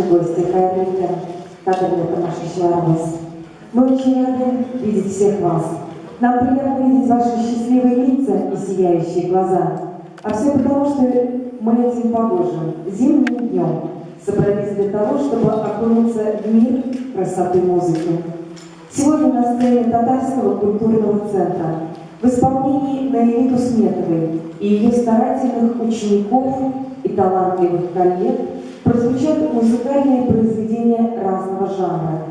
гости, хайрлика, которые наши шварбас. Мы очень рады видеть всех вас. Нам приятно видеть ваши счастливые лица и сияющие глаза. А все потому, что мы этим погожим, зимним днем, собрались для того, чтобы окунуться в мир красоты музыки. Сегодня на сцене Татарского культурного центра в исполнении Наили Тусметовой и ее старательных учеников и талантливых коллег прозвучат музыкальные произведения разного жанра.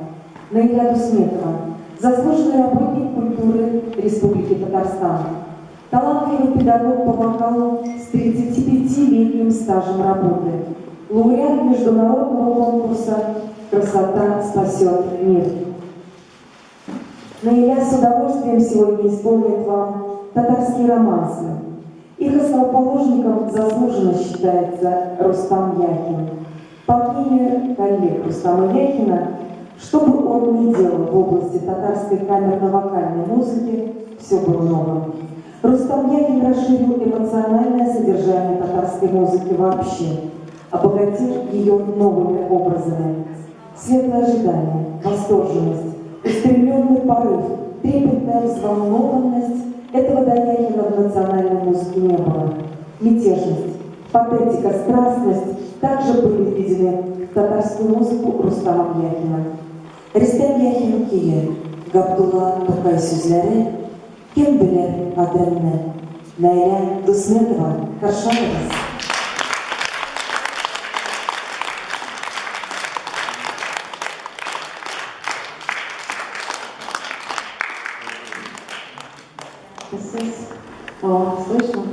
Наиля Тусметова – заслуженный работник культуры Республики Татарстан, талантливый педагог по вокалу с 35-летним стажем работы, лауреат международного конкурса «Красота спасет мир». Наиля с удовольствием сегодня исполнит вам татарские романсы. Их основоположником заслуженно считается Рустам Яхин. По мнению коллег Рустама Яхина, что бы он ни делал в области татарской камерно-вокальной музыки, все было новым. Рустам Яхин расширил эмоциональное содержание татарской музыки вообще, обогатив ее новыми образами. Светлое ожидание, восторженность, устремленный порыв, трепетная взволнованность – этого до Яхина в национальной музыке не было. Мятежность, патетика, страстность также были введены в татарскую музыку Рустамом Яхиным. Рустам Яхин кие, Габдулла Тукай сүзләре, кем белер адәмне, Наиля Тусметова, каршылыгыз. Слышно?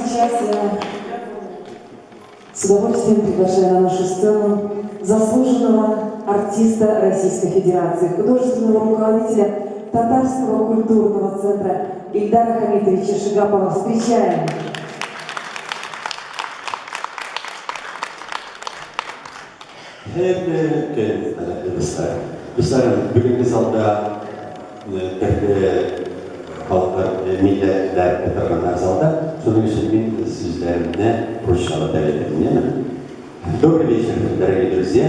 Сейчас я с удовольствием приглашаю на нашу сцену заслуженного артиста Российской Федерации, художественного руководителя Татарского культурного центра Ильдара Хамитовича Шигапова. Встречаем! Бүгінгі залда түркі халықтар милләтләр отырған залда, соның үшін мен сөздерімді русшаға дәлелдедім. Добрый вечер, дорогие друзья.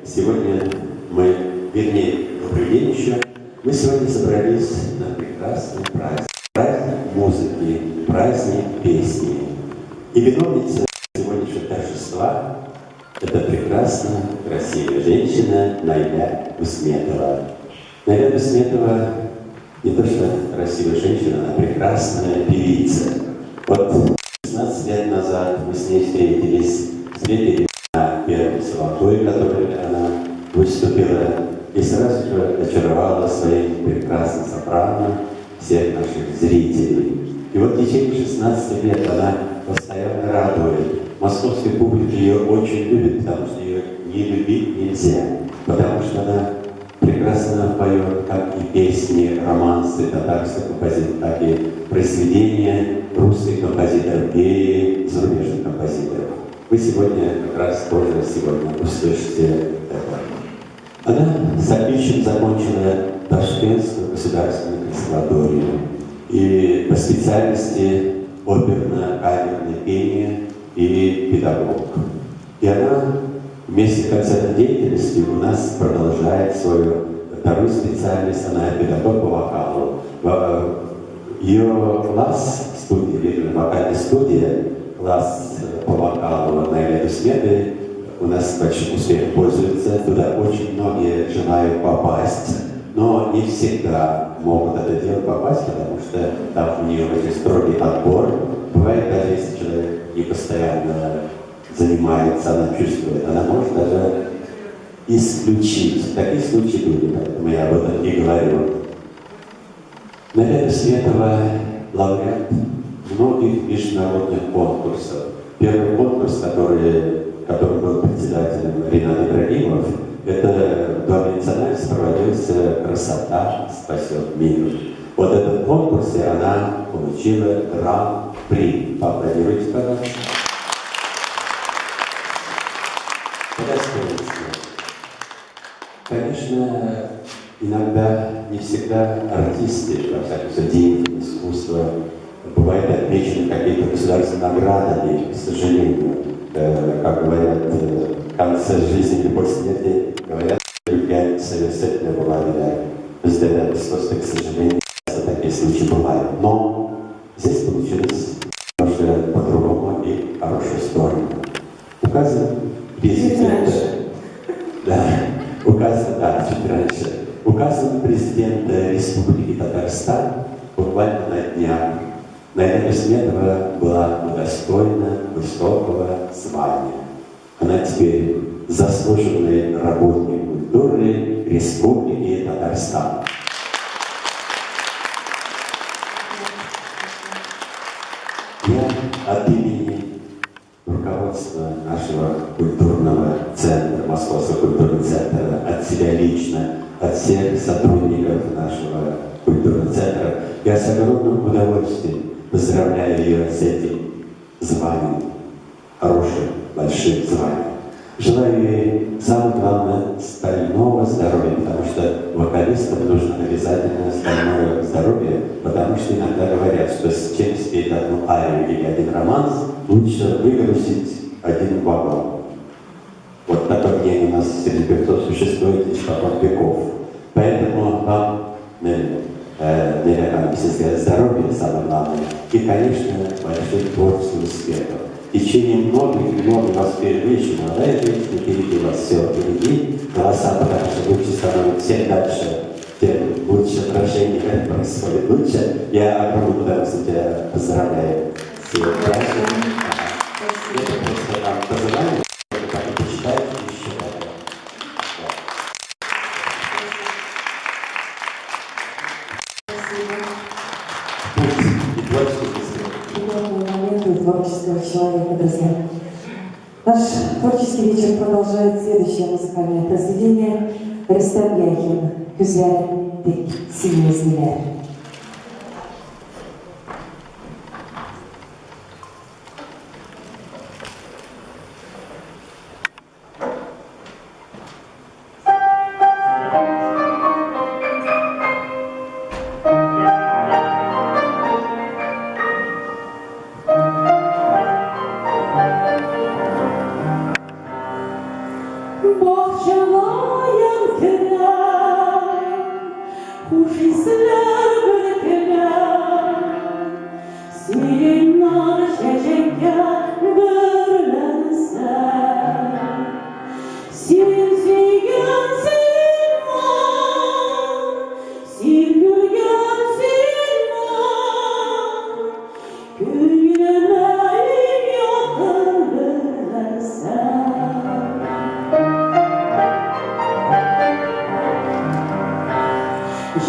Сегодня мы, вернее, добрый день еще. Мы сегодня собрались на прекрасный праздник. Праздник музыки, праздник песни. И виновница сегодняшнего торжества — это прекрасная, красивая женщина Найля Бусметова. Найля Бусметова не то что красивая женщина, она прекрасная певица. Вот 16 лет назад мы с ней встретились на первой золотой, которой она выступила, и сразу же очаровала своим прекрасным сопрано всех наших зрителей. И вот в течение 16 лет она постоянно радует. Московская публика ее очень любит, потому что ее не любить нельзя, потому что она прекрасно поет как и песни, романсы татарских композиторов, так и произведения русских композиторов и зарубежных композиторов. Вы сегодня, как раз тоже сегодня услышите это. Она с отличием закончила Ташкентскую государственную консерваторию и по специальности оперно-камерное пение и педагог. И она вместе с концертной деятельностью у нас продолжает свою вторую специальность, она педагог по вокалу. Ее класс студии, вокальная студия, класс по вокалу Найля Бусметовой у нас большим успехом пользуется. Туда очень многие желают попасть, но не всегда могут это дело попасть, потому что там у нее очень строгий отбор. Бывает, даже если человек не постоянно занимается, она чувствует, она может даже исключить. Такие случаи были, поэтому я об этом и говорю. Найля Бусметова лауреат многих международных конкурсов. Первый конкурс, который был председателем Ринат Ибрагимов, это в Доме национальности проводился «Красота спасет мир». Вот этот конкурс она получила гран-при. Поаплодируйте, пожалуйста. Конечно, иногда, не всегда артисты, во всяком случае, деятели искусства, бывают отмечены какими-то государственными наградами, к сожалению. Как говорят, в конце жизни или после смерти, говорят, любя совершенно благодаря. Просто, к сожалению, такие случаи бывают. Но здесь получилось немножко по-другому и в хорошую сторону. Указан президент... чуть раньше. Указан президент Республики Татарстан буквально на днях. Найля Бусметова была удостоена высокого звания. Она теперь заслуженный работник культуры Республики Татарстан. Я от имени руководства нашего культурного центра, Московского культурного центра, от себя лично, от всех сотрудников нашего культурного центра, я с огромным удовольствием поздравляю ее с этим званием, хорошим, большим званием. Желаю ей, самое главное, стального здоровья, потому что вокалистам нужно обязательно стальное здоровье, потому что иногда говорят, что с чем спеть одну арию или один романс, лучше выгрузить один вагон. Вот такое мнение у нас среди певцов существует испокон веков. Поэтому вам, здоровья, самое главное, и, конечно, больших творческих успехов. В течение многих вас впереди, еще молодая женщина, впереди вас все впереди, голоса, потому что лучше становятся всем дальше, тем лучше отношения происходит лучше. Я огромным удовольствием тебя поздравляю с праздником. Это просто там пожелание, как вы почитаете, еще далее. Творческого человека, друзья. Наш творческий вечер продолжает следующее музыкальное произведение Рустам Яхин «Güzel tek синезлер».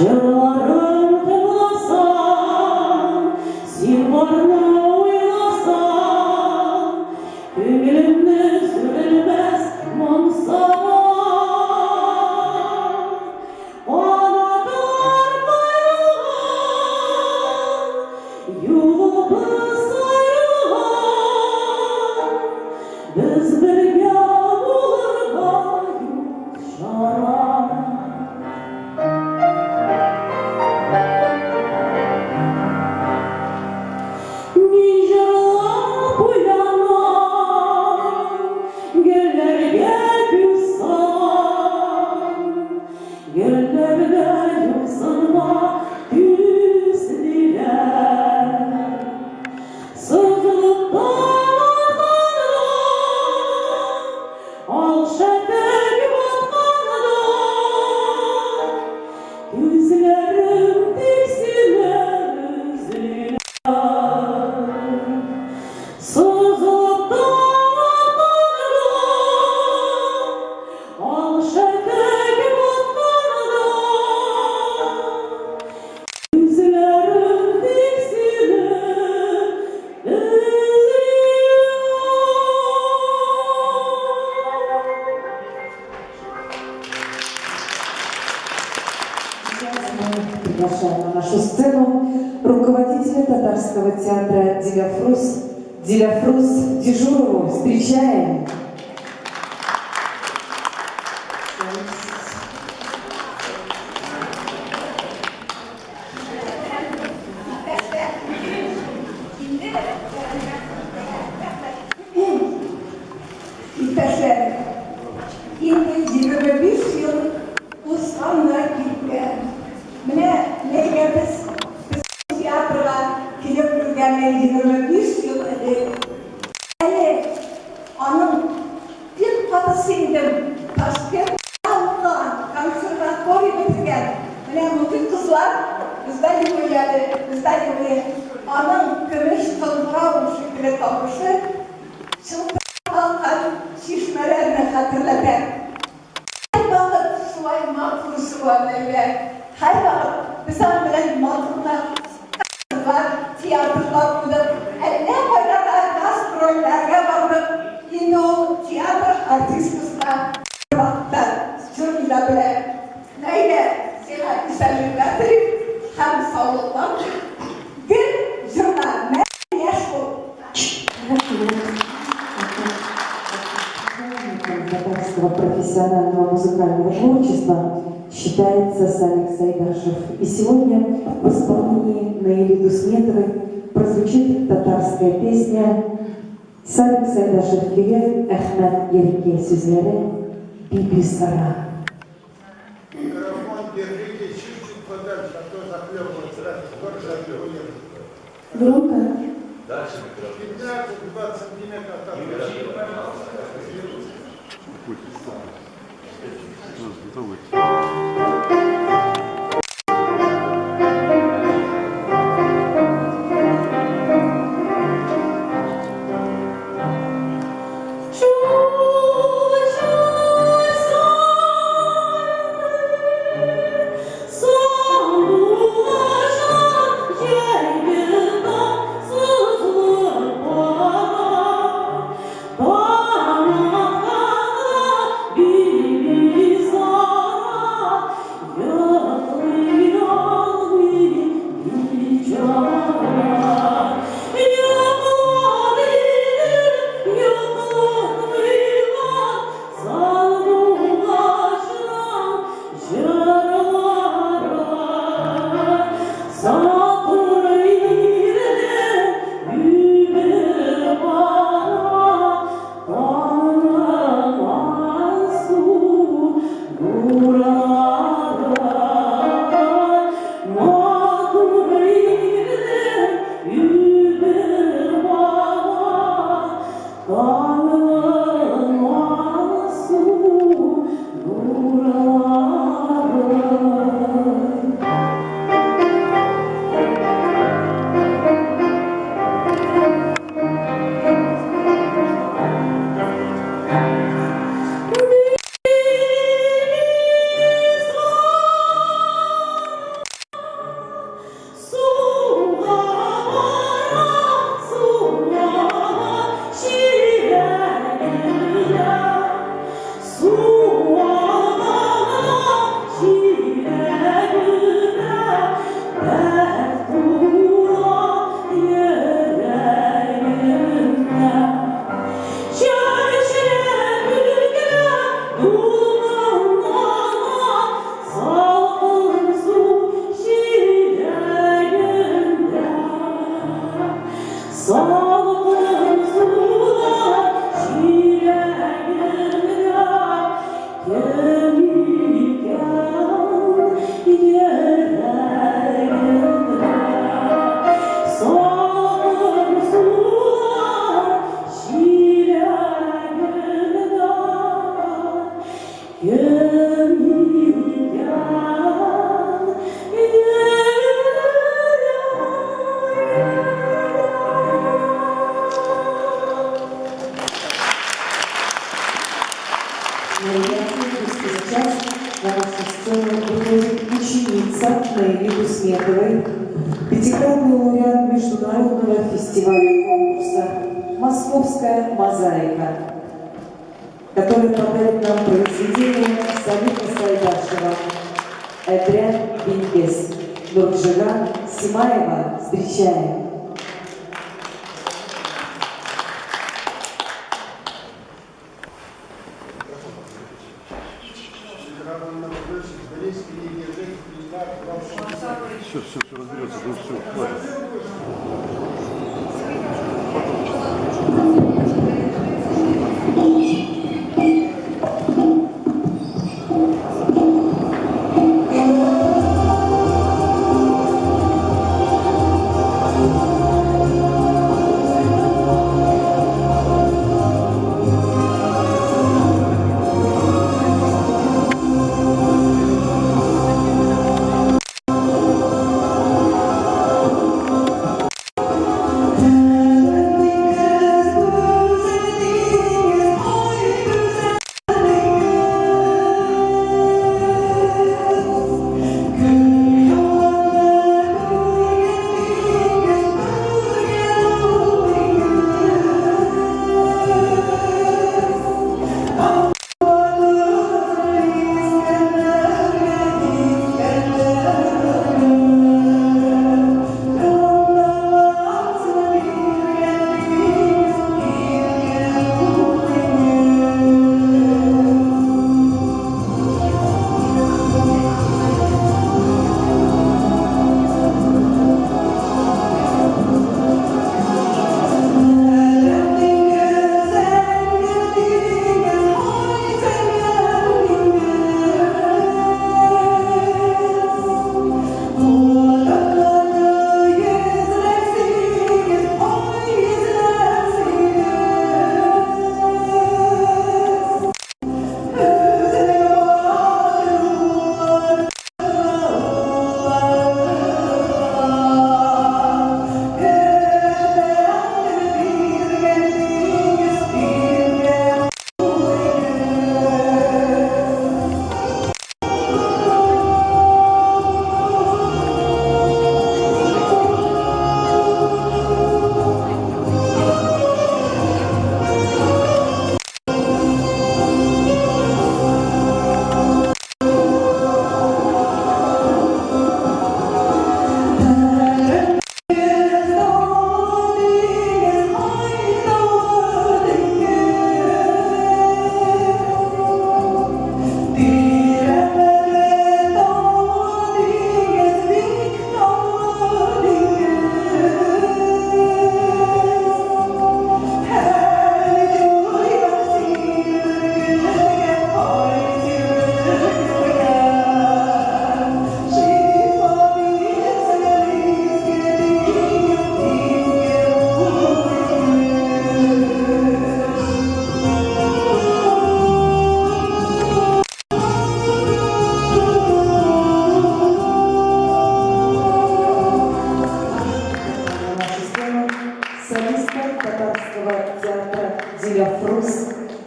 Yıllarım tıklasam, silvarına uylasam, Gönlümde sürülmez mansama. Bana darmayalım, yolumuz ayrılalım, biz birge bulurga yolşaram. Приглашаем на нашу сцену руководителя татарского театра Диляфрус Дежурову. Встречаем! İpekler, 25 yıl Osmanlı'da gitken, ne gelmez, tiyatroda kilip yürüyenler 25 yıl edip, yani onun bir patasıydım, Taşkent Halk'tan, konservatuvarı bitirken, bütün kızlar bizden yürüyordu, onun gümüş kılıfına bu şekilde kavuştu, halkın şişmelerini hatırladı. Her vakit suay mahfusu var böyle. Her vakit bizim bilen mahfumlar var, tiyatrolar bulduk. Ne kadar gastrollerine vardık. Yine o tiyatro artistler vakitler şöyle böyle. Neyle silah güzelliklerdir, hem sağlıklar. Bir jurnal, ne yaş bu? Татарского профессионального музыкального творчества считается Салик Сайдашев. И сегодня в исполнении Наили Дусметовой прозвучит татарская песня Салик Сайдашев келер, Ахмед Ерке сөзлері Биби Сара. Микрофон держите чуть-чуть подальше, а то захлебывается. Сколько захлебывается? Громко? Дальше микрофон. 15-20 сантиметров от Oh Salgın sular çileğimde Kemikken yüreğimde Salgın sular çileğimde Сейчас на нашу сцену выходит ученица Нелли Бусметовой, пятикратный лауреат международного фестиваля конкурса «Московская мозаика», который подарит нам произведение Салиха Сайдашева «Эдрян Бенкес». Нурджиган Симаева встречаем. Все, разберется, ну все, хватит.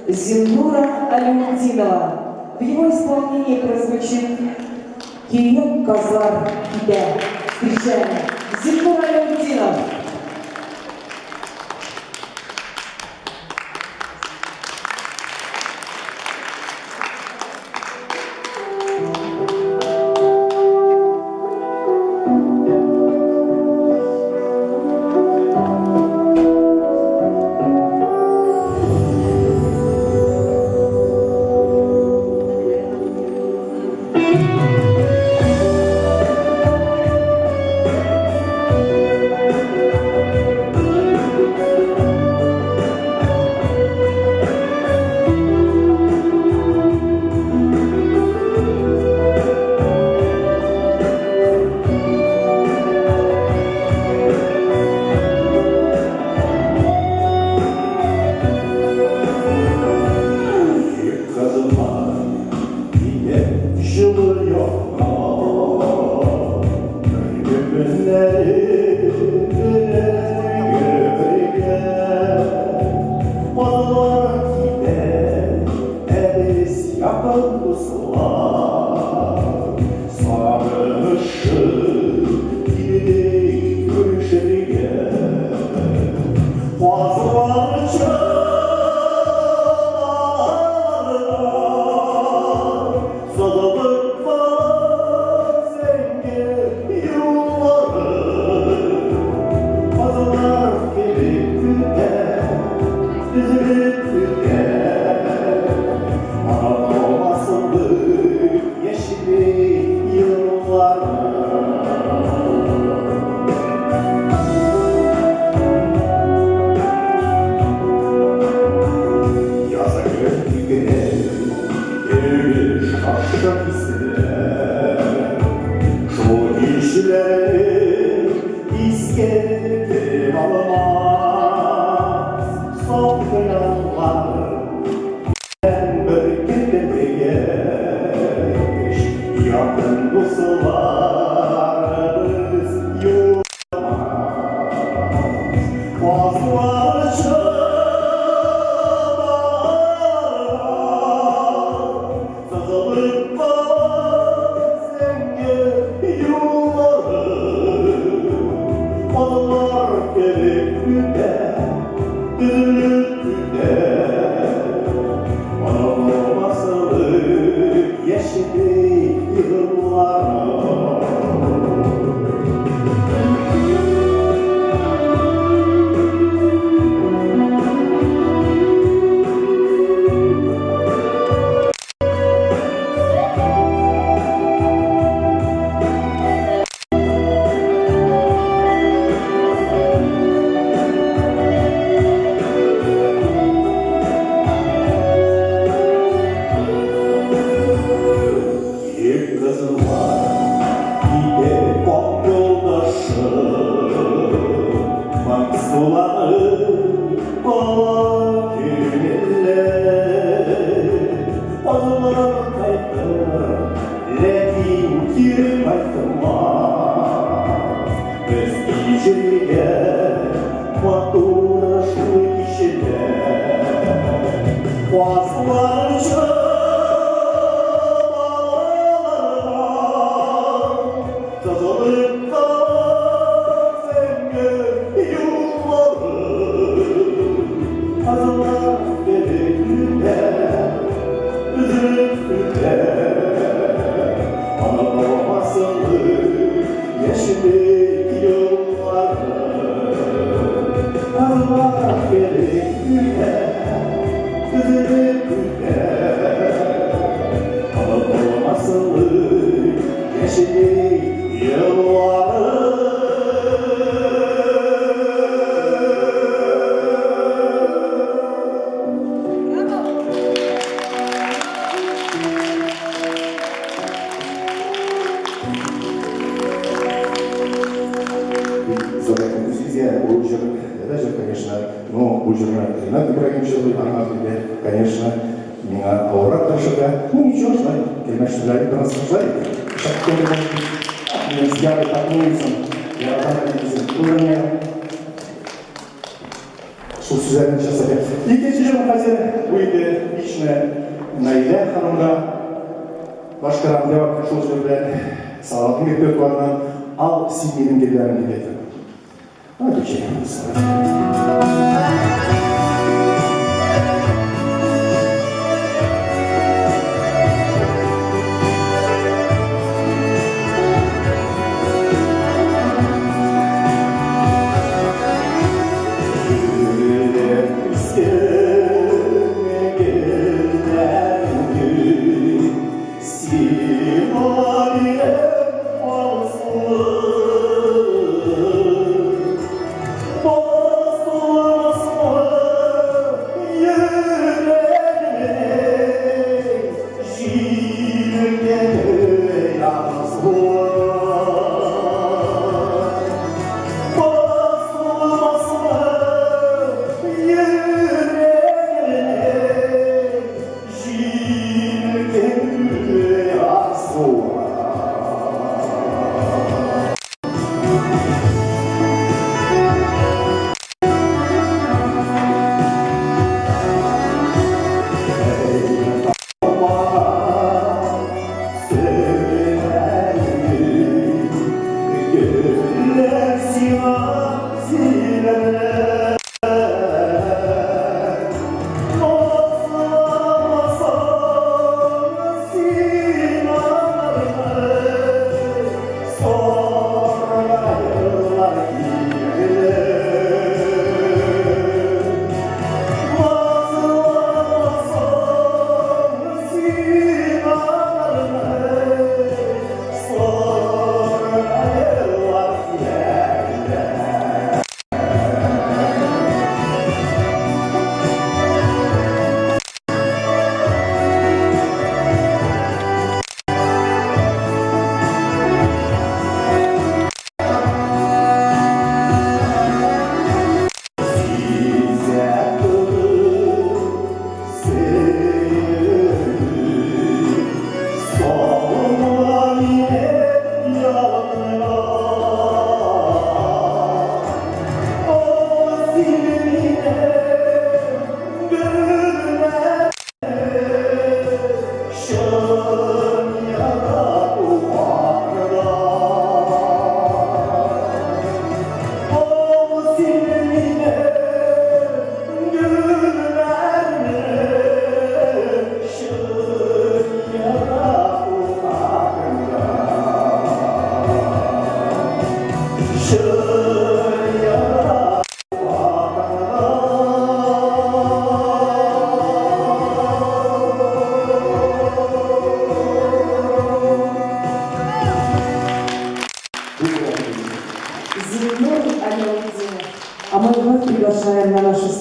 Зиннура Алимутдинова. В его исполнении прозвучит «Киев Казар Тебя». Встречаем Зиннура Алимутдинова. Oh,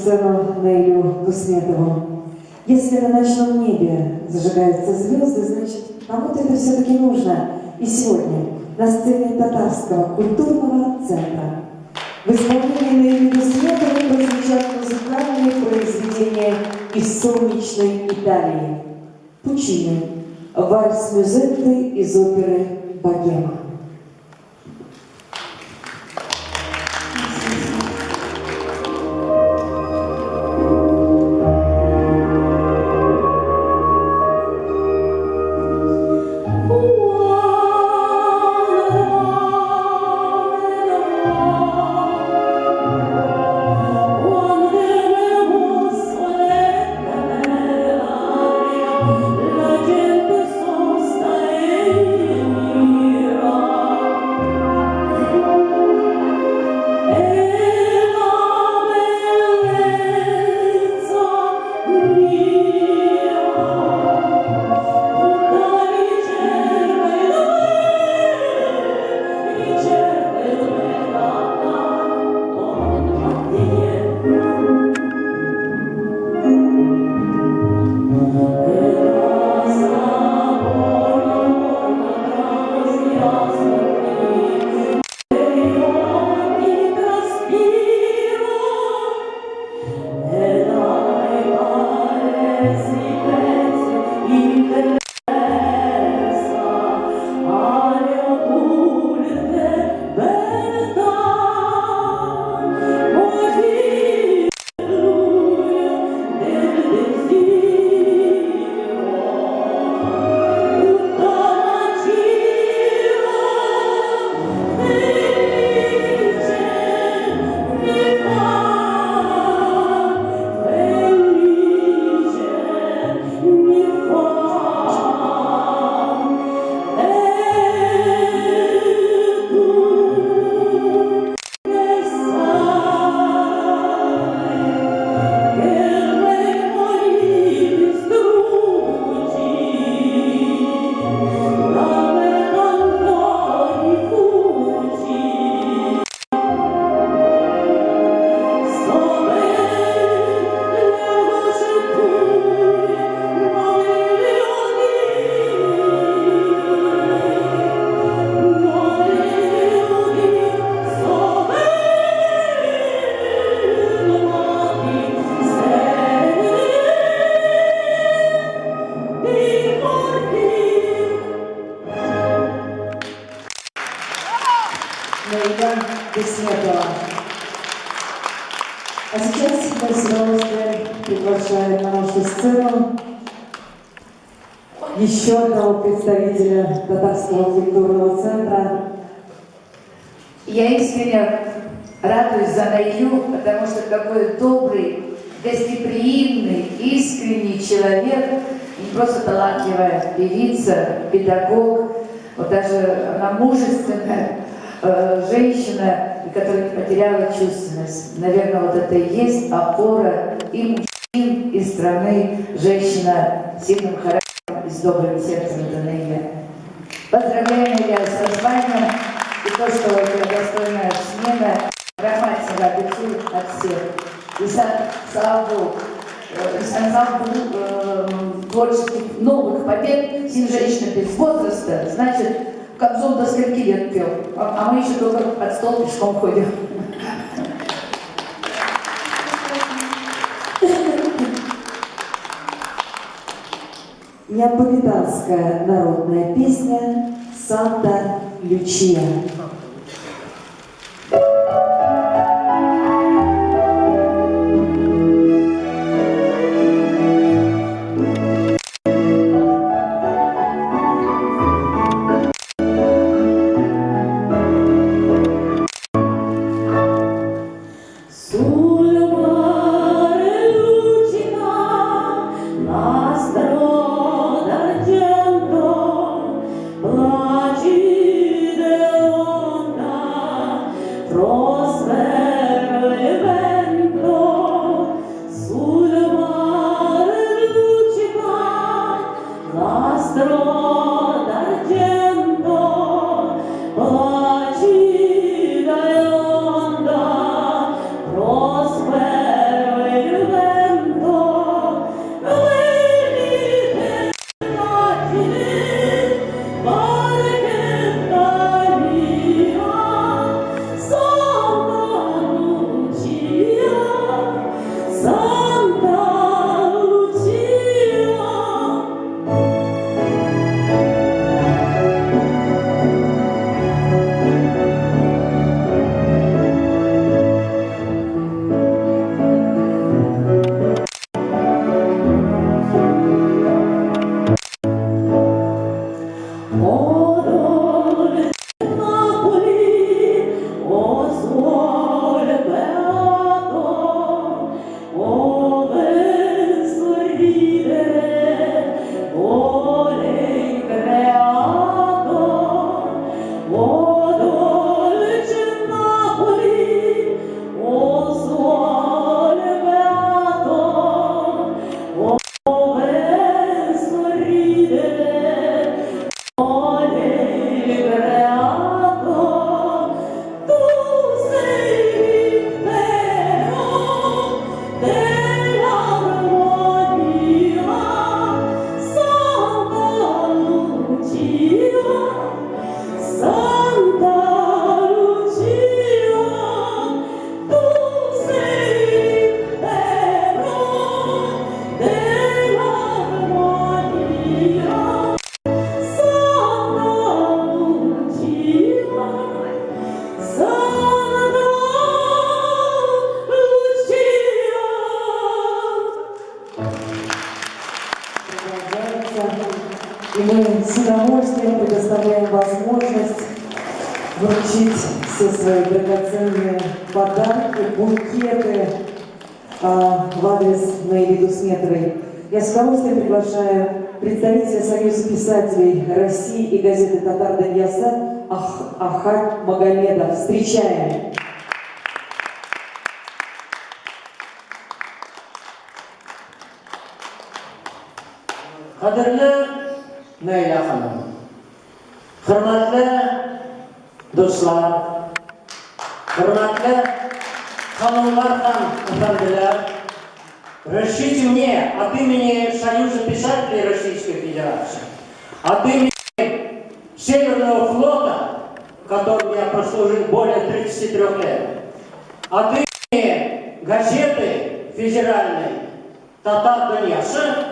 сцену Наилю Дусметову. Если на ночном небе зажигаются звезды, значит, кому-то это все-таки нужно. И сегодня на сцене Татарского культурного центра в исполнении Наили Дусметовой прозвучат музыкальные произведения из солнечной Италии. Пучини. Вальс-мюзетты из оперы «Богема». Наиля Дусметова. А сейчас мы с удовольствием приглашаем на нашу сцену еще одного представителя Татарского культурного центра. Я искренне радуюсь за Наилю, потому что такой добрый, гостеприимный, искренний человек, не просто талантливая певица, педагог, вот даже она мужественная женщина, которая не потеряла чувственность. Наверное, вот это и есть опора и мужчин, и страны, женщина с сильным характером и с добрым сердцем, это Наиля. Поздравляем Наиля со званием, и то, что это достойная смена, романтика обещаю от всех. И слава Богу, творческих новых побед, син женщина без возраста, значит, Кобзон до скольки лет пел, а мы еще только под стол пешком ходим. Неаполитанская народная песня «Санта Лючия». Placi de с удовольствием предоставляем возможность вручить все свои драгоценные подарки, букеты в адрес Наили Дусметовой. Я с удовольствием приглашаю представителя Союза писателей России и газеты «Татар Даньяса» Ахат Магомедов. Встречаем! Qadrli Nayla xonim, hurmatli do'stlar, hurmatli xonimlar ham afandilar, разрешите мне от имени Союза писателей Российской Федерации, от имени Северного флота, в котором я прослужил более 33 лет, от имени газеты федеральной «Татар Даньяса»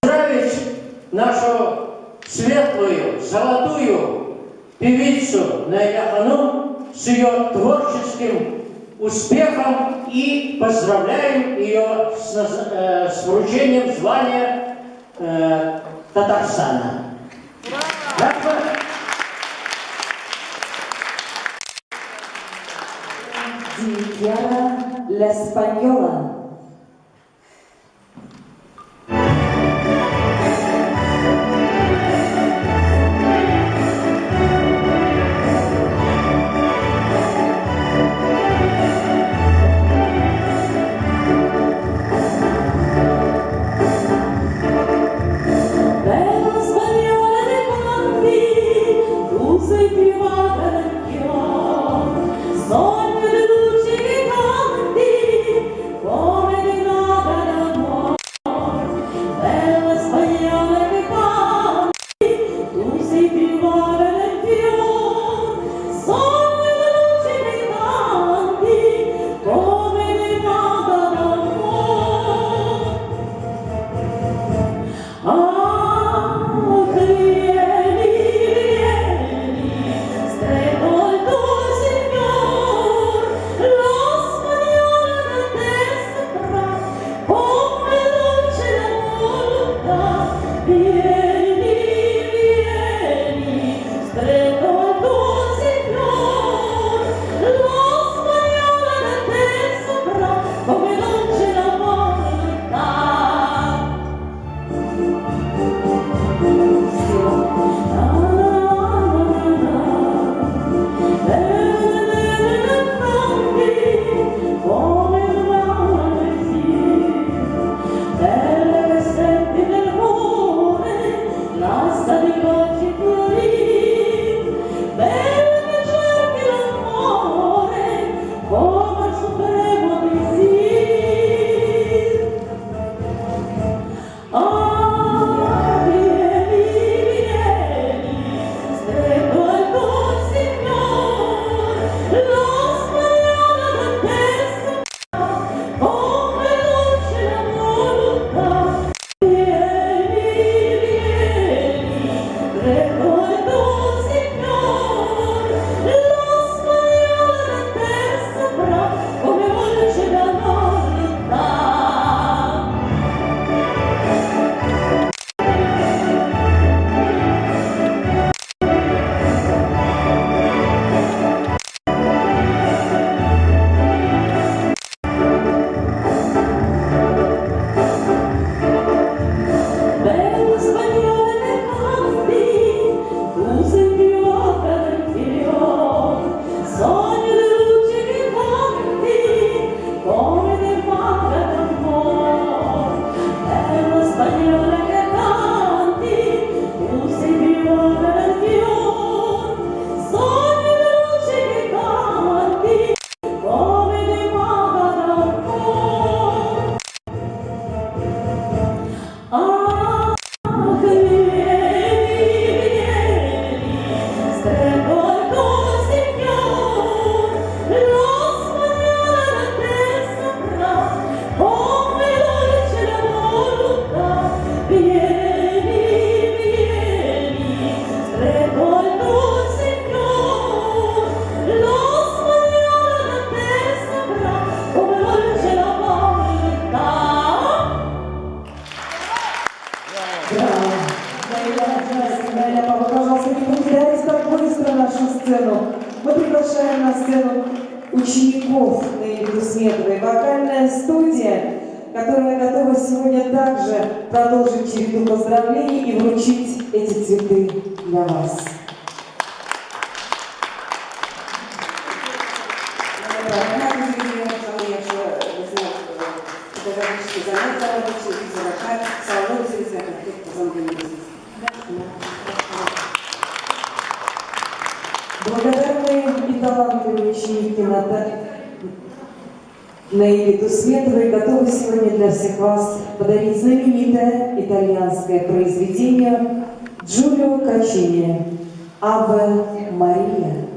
поздравить нашу светлую, золотую певицу Найля Ханум с ее творческим успехом и поздравляем ее с вручением звания Татарстана. Диара Ля Спаньола. Sono venuti canti, которая готова сегодня также продолжить череду поздравлений и вручить эти цветы для вас. Благодарные и талантливые ученики Наили Световой готовы сегодня для всех вас подарить знаменитое итальянское произведение Джулио Каччини «Аве Мария».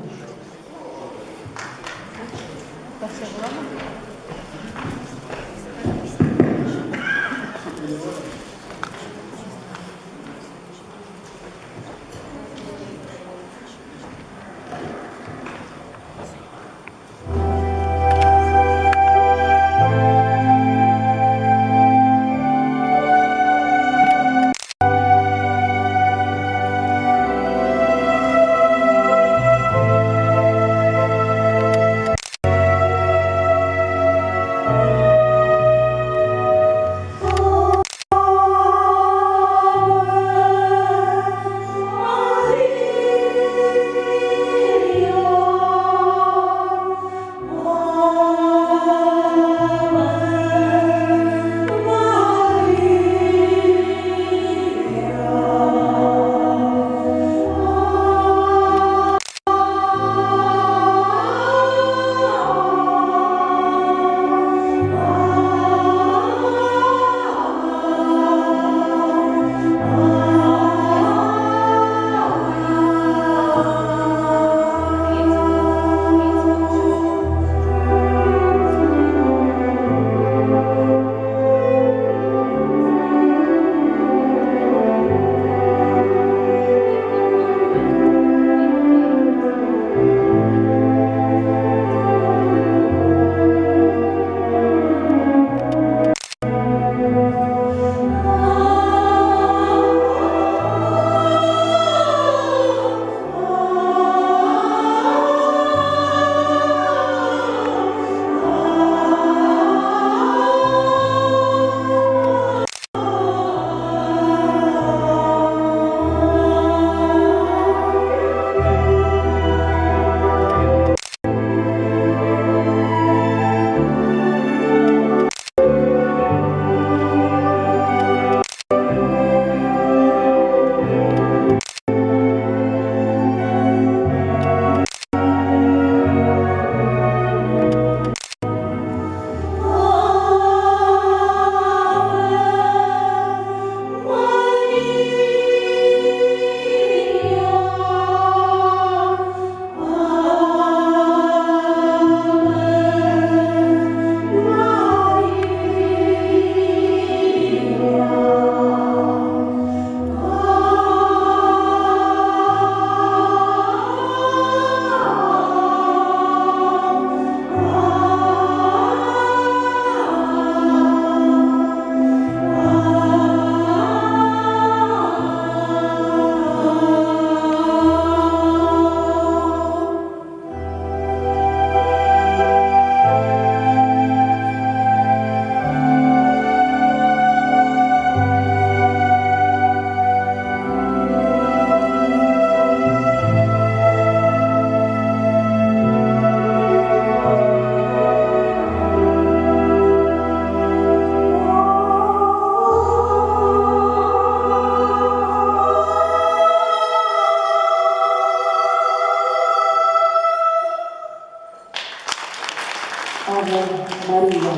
Мария.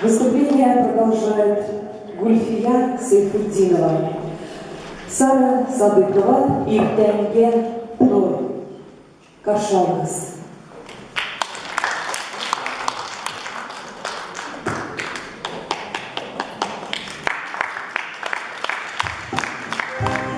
Выступление продолжает Гульфия Сейфуддинова, Сара Садыкова и Тенге Нур Кашалас. Thank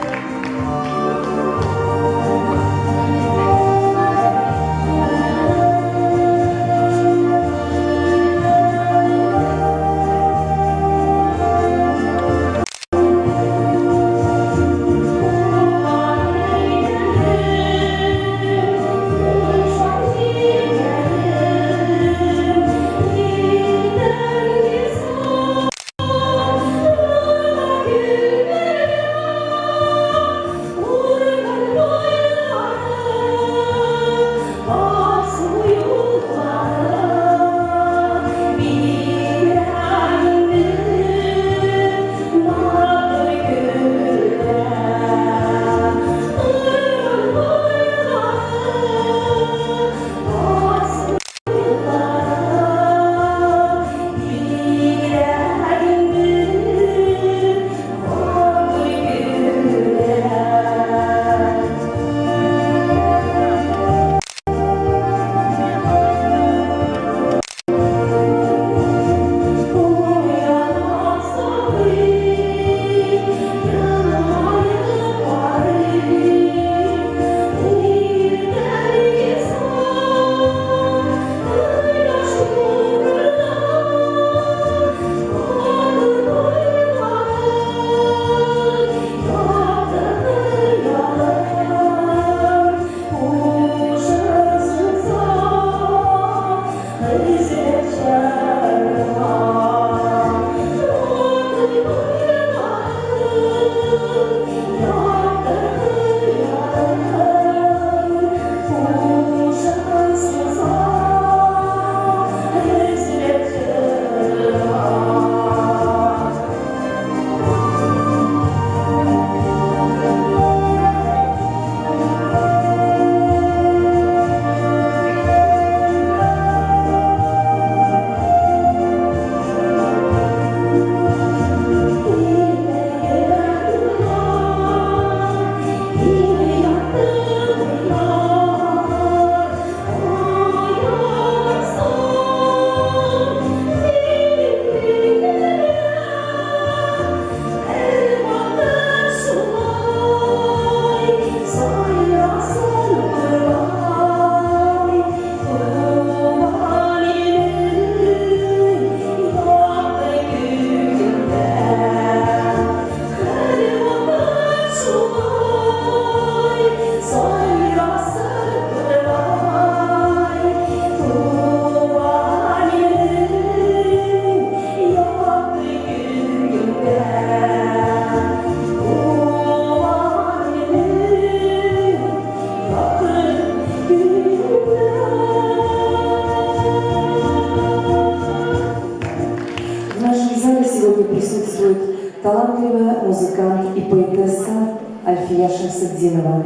студии присутствует талантливая музыкант и поэтесса Альфия Шамсутдинова.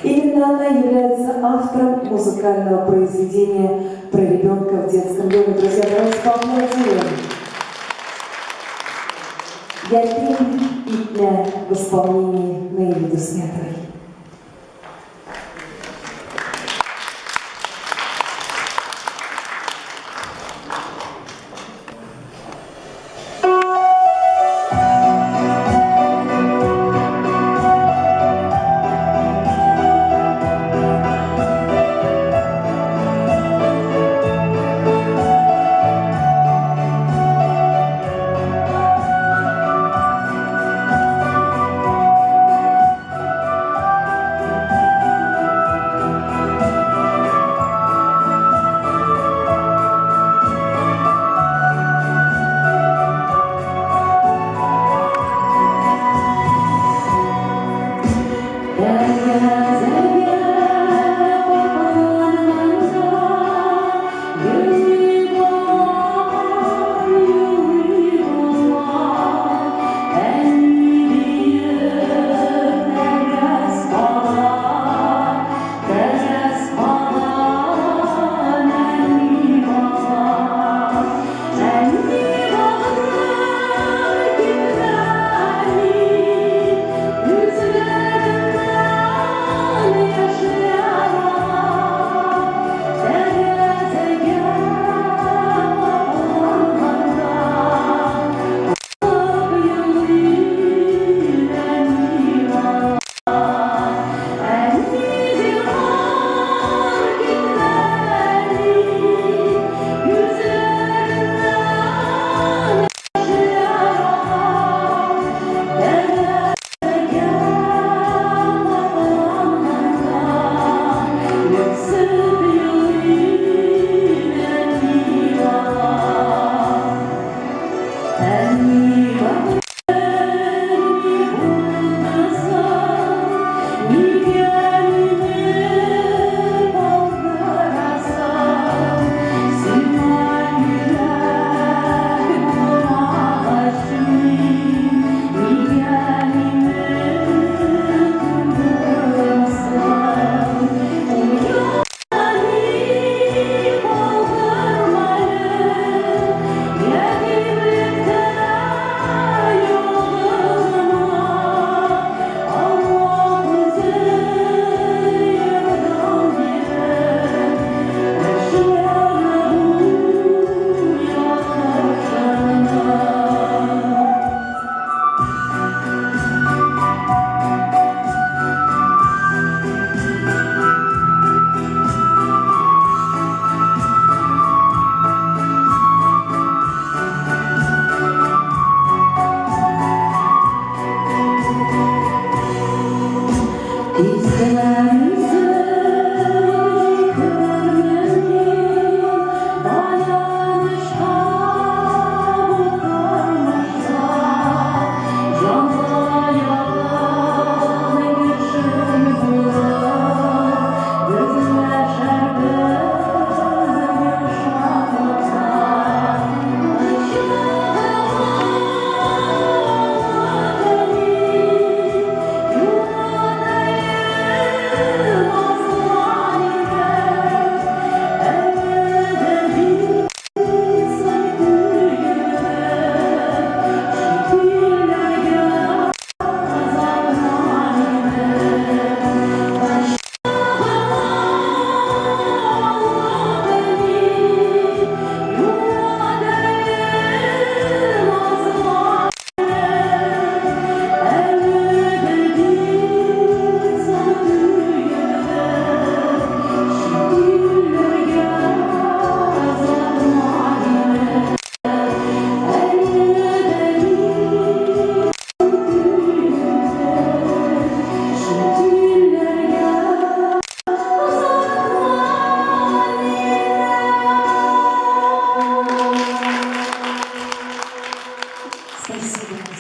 Именно она является автором музыкального произведения про ребенка в детском доме. Друзья, давайте поаплодируем. «Я пень и дня» в исполнении Наили Дусметовой.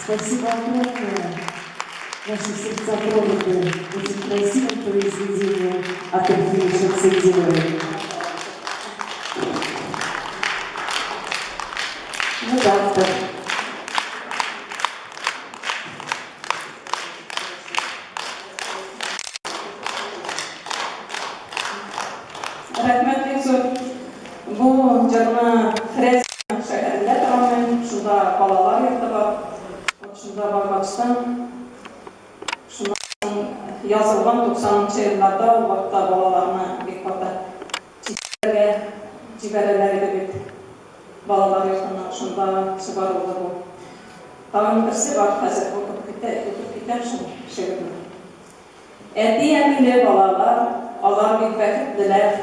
Спасибо огромное. Наши сердца тронуты очень красивым произведением от Альфии Шамсутдиновой. Ну да, так. balalar yurdu var. Şunda barbaçdan yazılgan 90-cı yıllarda o vaxtda balalarına bir qata cibəreləri de bir balalar yurtuna şunda çıkarıldı bu. Dağın birisi var, həzir oturup gitəm şehirdə. Ədi balalar, onlar bir vəkitdilər.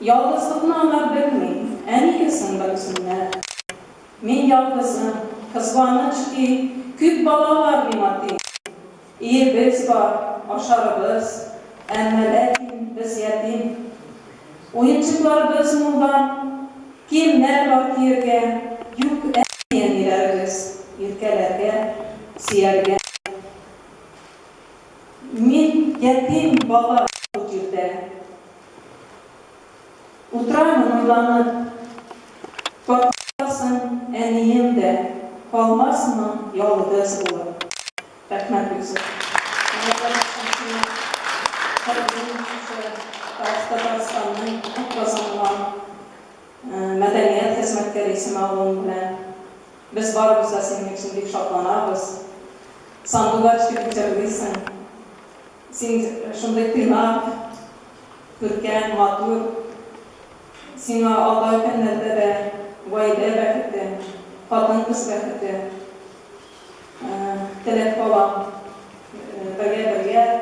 Yalnızlığını onlar bilmeyin, en iyisini bilsinler. Men yalnızım, kızvanıç ki, küp balalar bilmedi. İyi biz var, aşarı biz, emmelekin biz yetim. Oyuncuklar biz bundan, kimler var yerge, yük yenileriz, ülkelerge, siyerge. Men yetim bala bu cürde. Utrayman uylanıp, korkmasın eniyim de, kalmaz mı yoluduz olur. Rahmet büyüsün. Dağıstanın kazanılan medeniyet hizmetkarisi mağlum bilen biz varımızda senin için bir şaplanarız. Sandığa çıkıp bitirirsin. Sen şundaki tırnak, Türkan, Matur, sen Allah'a kendilerde de vayda bekletti, kadın kız bekletti. Telef olan birge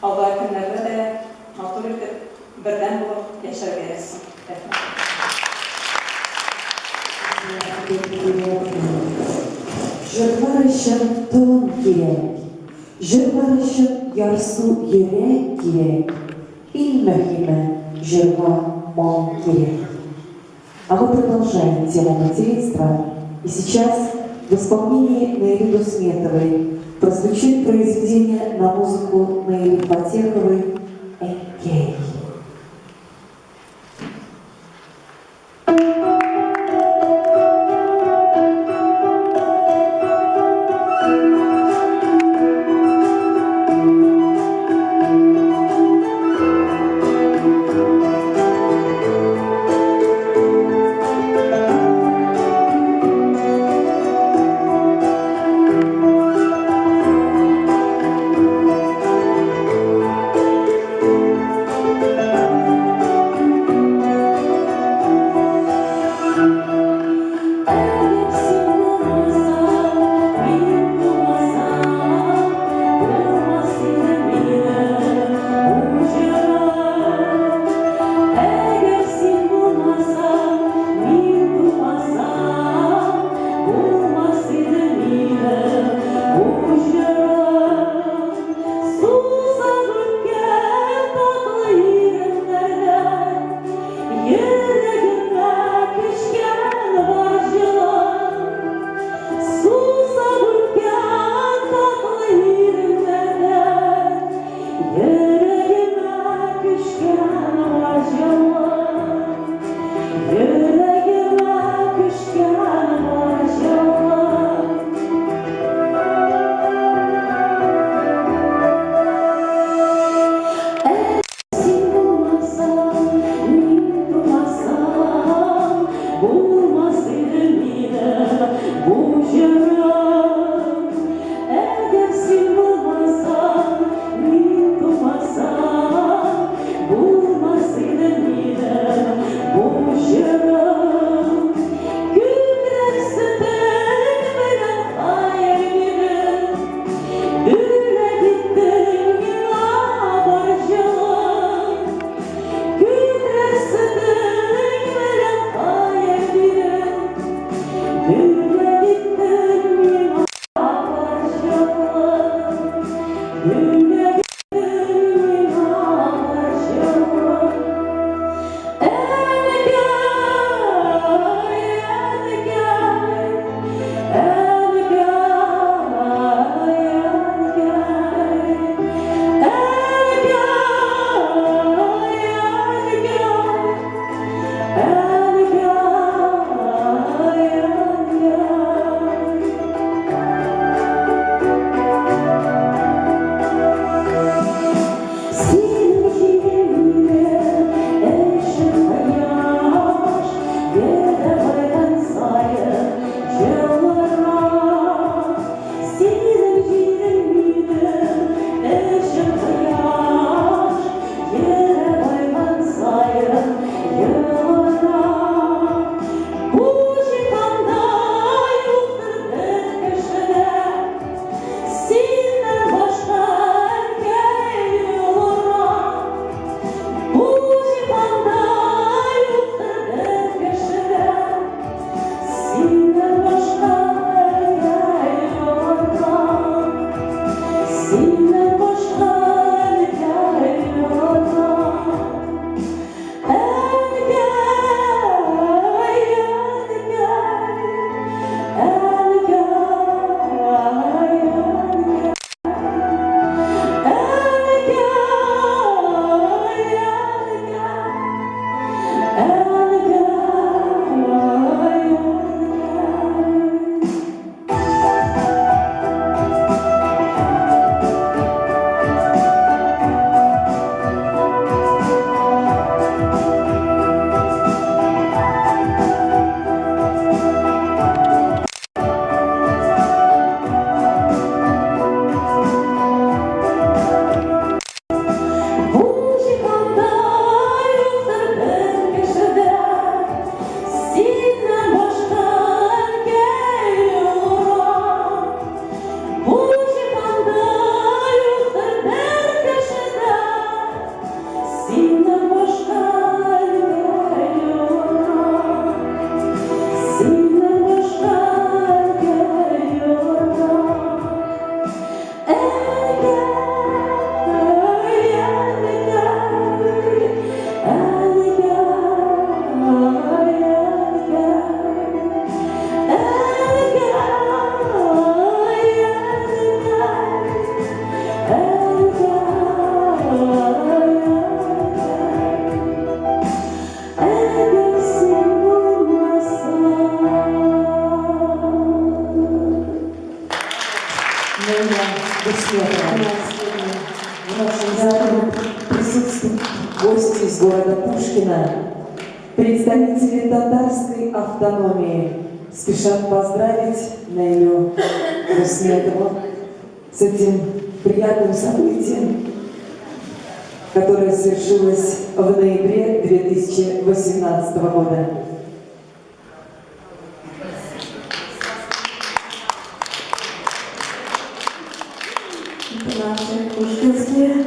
Allah'a kendilerde de Matur birden bulup yaşargayasın. Жырлар үшін тон керек, жырлар үшін ярсу ерек керек, ең мөһиме жырға мал керек. А мы продолжаем тему материнства, и сейчас в исполнении Наили Дусметовой прозвучит произведение на музыку Наили Фатеховой «Эккей». Нейля Бессмертная. В нашем зале присутствуют гости из города Пушкина. Представители татарской автономии спешат поздравить Нейлю Бессмертную с этим приятным событием, которое совершилось в ноябре 2018 года. Это наши пушкинские.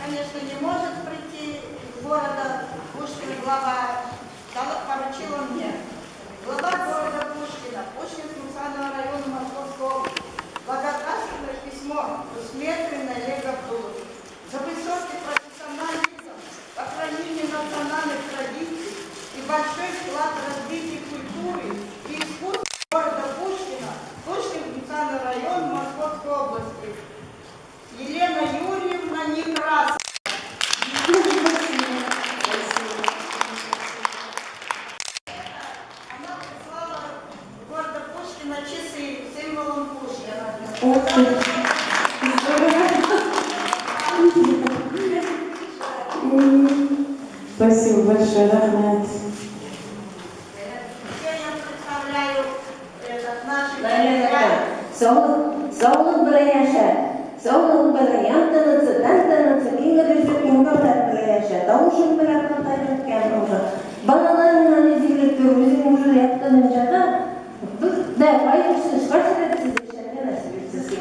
Конечно, не может прийти из города Пушкина глава, поручила мне. Глава города Пушкина, Пушкинского национального района Московской области, благодарственное письмо Бессмертной Олега Абдуловича за высокий профессионализм в охранении национальных традиций и большой вклад в развитие культуры и искусства города Пушкина, Пушкинского национального района Московской области. Елена Юрьевна Некрасова. Она прислала в города Пушкина часы с символом Пушкина. Спасибо большое, Рахмет. Теперь я представляю наших Soğuk bile yaşa. Soğuk bile yandınızı, tandınızı, İngilizce kumkalar bile yaşa. Davuşun bile kantarırken olsa. Banaların hani zirlikte bizim ucuz yaptığınca da hayırsız, başarılı size işlerine nasip etsin.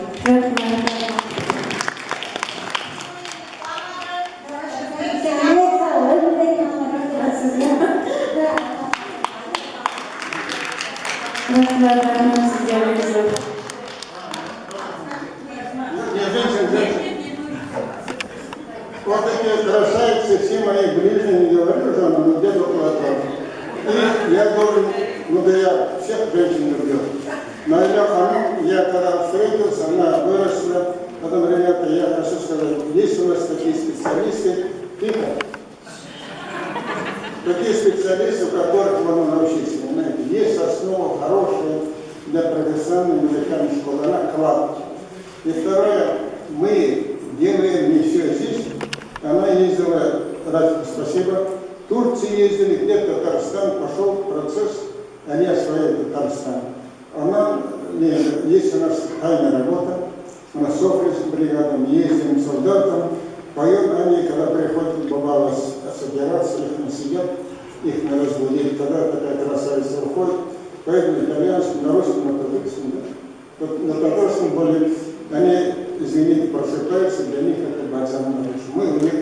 Вот эти красавицы, все мои ближние, не говорю же, но где Платон. И я должен, да я всех женщин люблю. Но я когда встретился, она выросла, потом, ребята, я хочу сказать, есть у нас такие специалисты, тихо, такие специалисты, у которых можно научиться, понимаете, есть основа хорошая для профессиональной музыкальной школы, она клад. И второе, мы делаем не все здесь. Она ездила, спасибо, в Турции ездили, где Татарстан, пошел процесс, они освоили Татарстан. Она, есть у нас тайная работа, мы с Софрийским бригадом ездим, солдатам, поем, они, когда приходят, бывало, собираться, их не сидят, их не разбудить, когда такая красавица уходит, поэтому итальянским, на русском, на татарском, да? На татарском более, они, извините, просыпаются, для них это бальзам на душу. Мы у них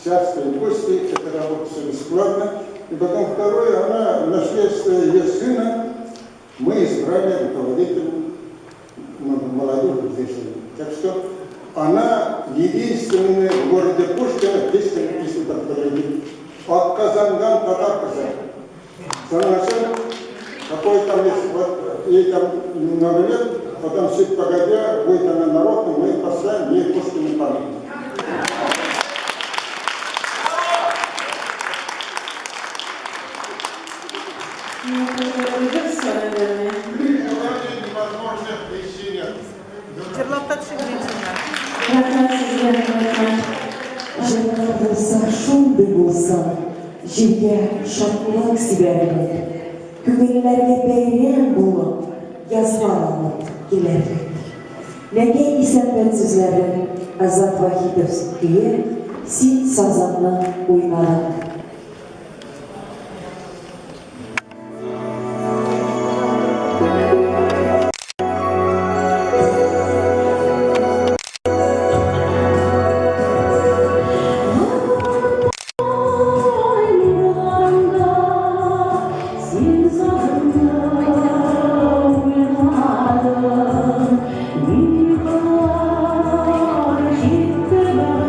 счастье и гости, это работа все бесплатно. И потом второе, она, наследство ее сына, мы избрали руководителем молодежи здесь. Так что она единственная в городе Пушкина, если так подойти, от Казанган татар казах. Какой там есть, вот, ей там много лет, потом чуть погодя, будет она народной, мы поставим ей Пушкина памятник. Жена болса шундай болса, жерге шаттылық себерді. Күңелләргә бәйрәм булып, язмаланып киләр. Ләкин исәнбәт сүзләре Азат Вахидов көе син сазанны уйнадың. Thank you.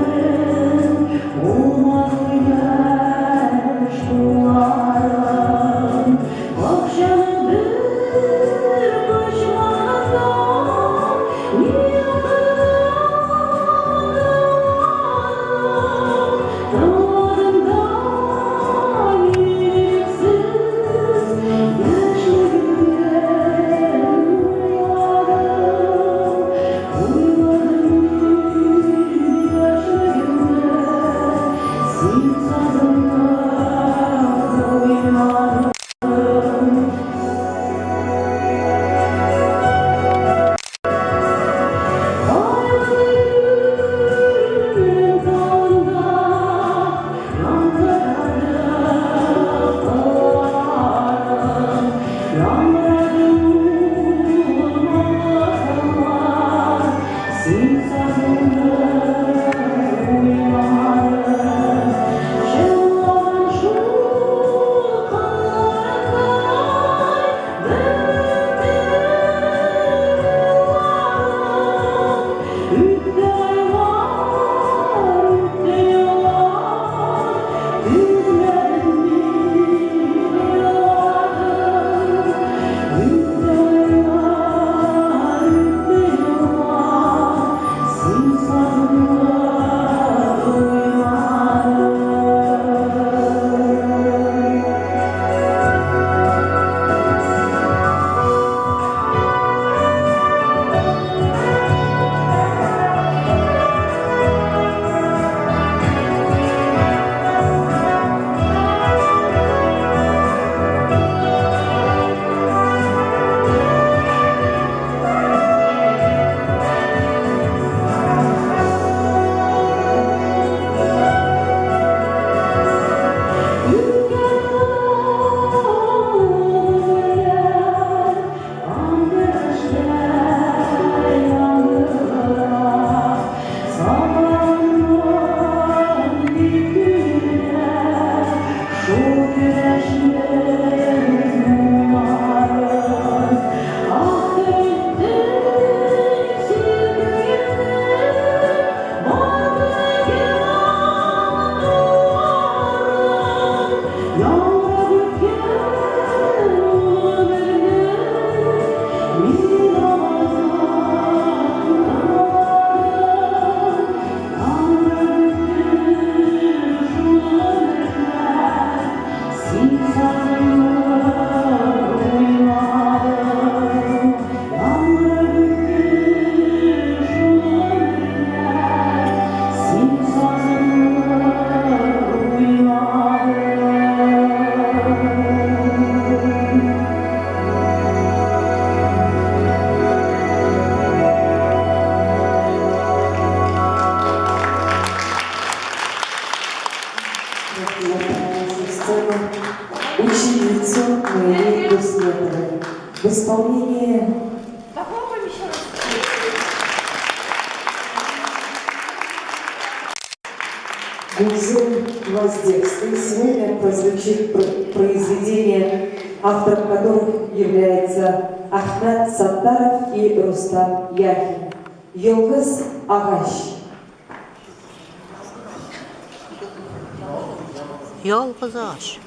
Ученицу Мэри Гусметовой в исполнении Попробуем еще раз. Гульзы Гвоздевской сегодня прозвучит произведение, автором которых является Ахмед Саттаров и Рустам Яхин. Йолгыз Ағаш. Yolguz ağaç. Yolguz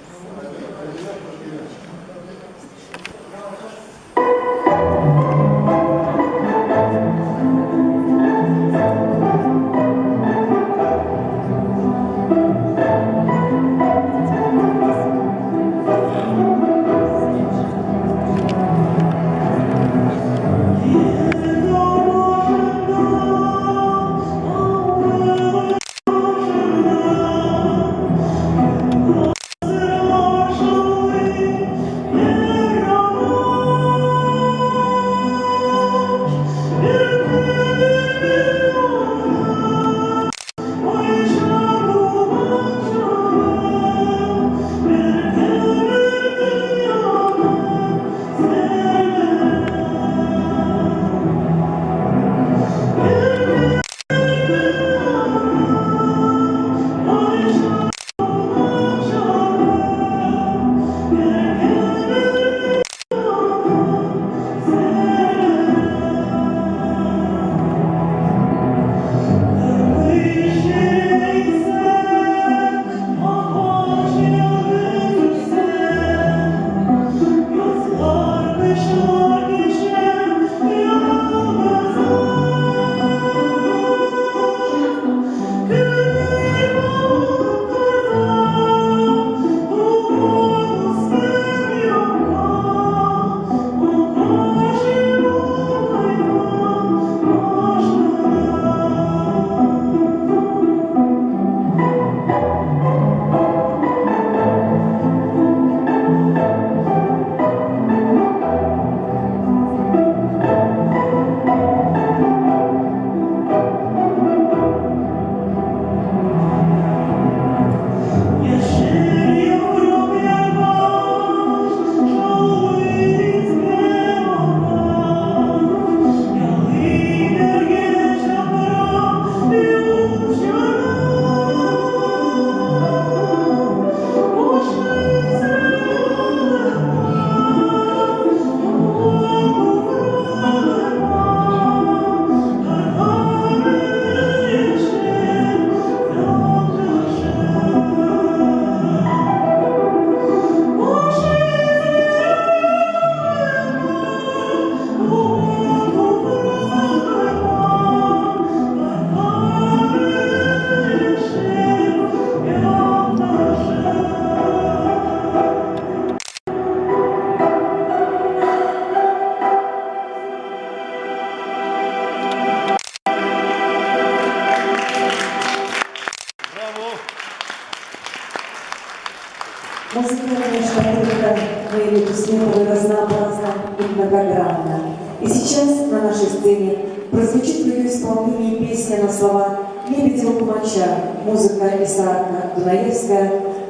Музыкальная шкатулка Наили Кусметовой разнообразна и многогранна. И сейчас на нашей сцене прозвучит в ее исполнении песня на слова Лебедева Кумача, музыка Исаака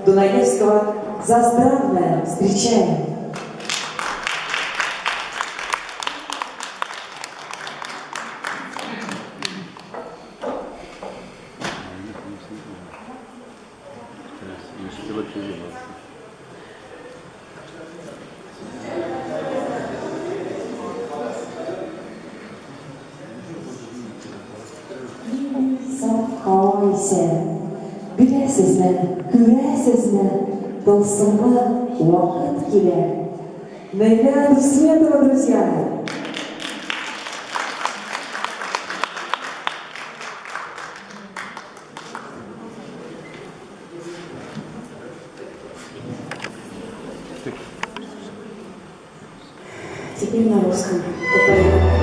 Дунаевского «Заздравная». Встречаем! Білесізні, көресізні, тылсымға уақыт келе. Наиля Кусметова, друзья! Теперь на русском. Попоем.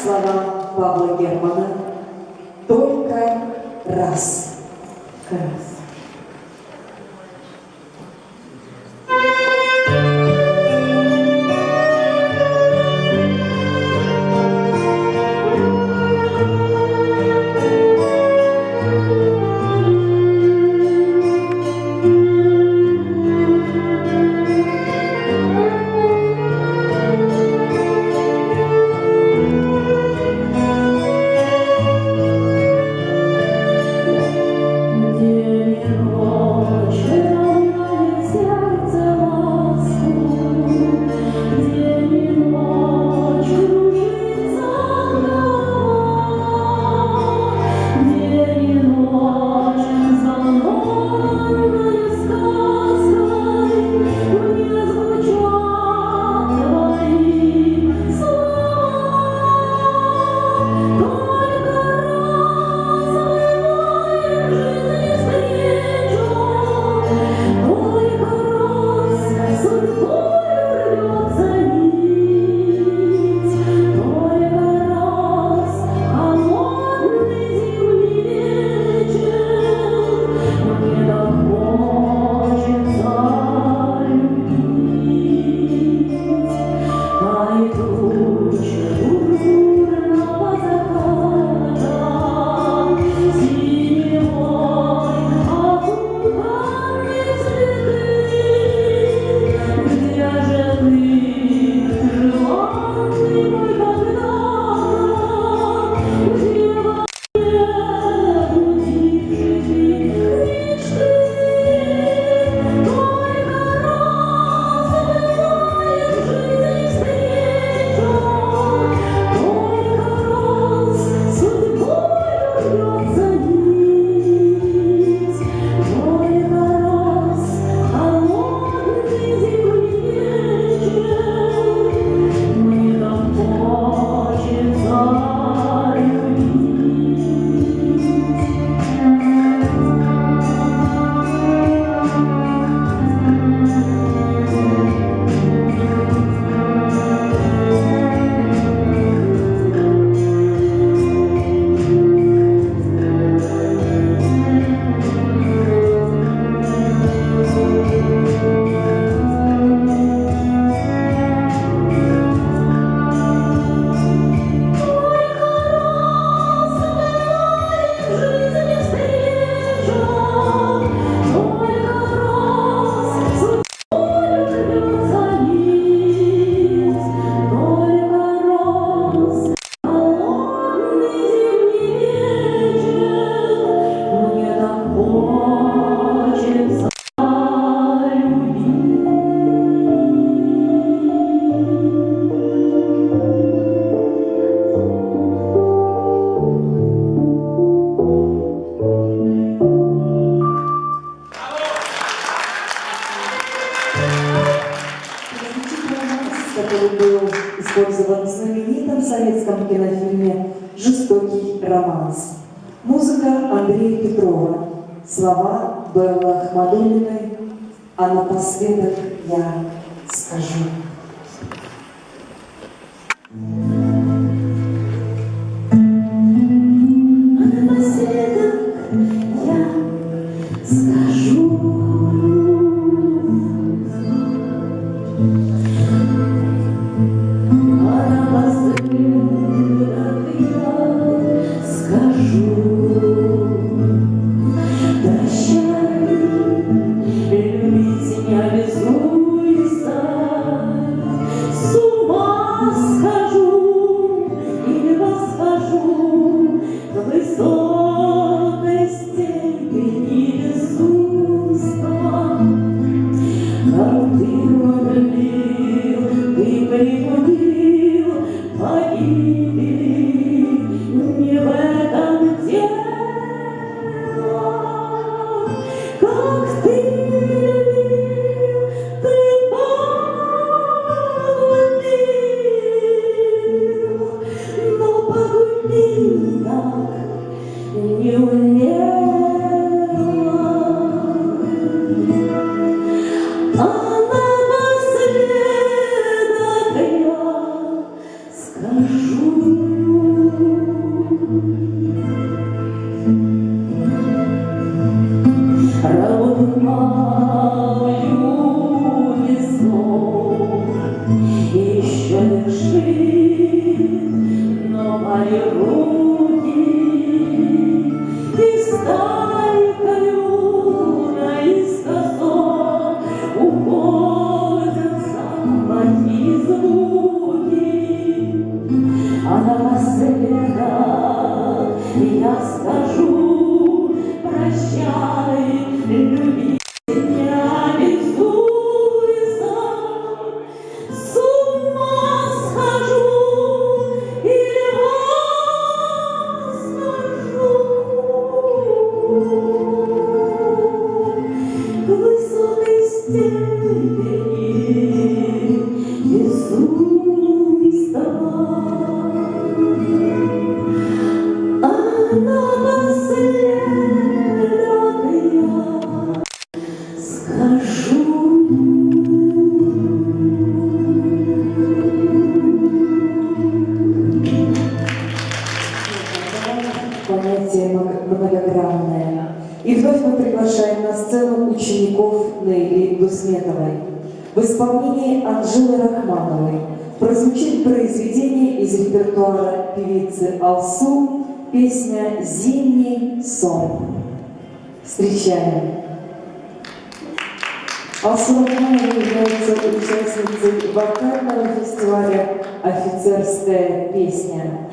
Слова Павла Германа «Только раз». Yeah. который был использован в знаменитом советском кинофильме «Жестокий романс». Музыка Андрея Петрова, слова Беллы Ахмадуллиной, а напоследок я скажу. Понятие многогранное. И вновь мы приглашаем на сцену учеников Нейли Дусметовой. В исполнении Анжелы Рахмановой прозвучит произведение из репертуара певицы Алсу, песня «Зимний сон». Встречаем. Алсу Рахманова является участницей вокального фестиваля «Офицерская песня».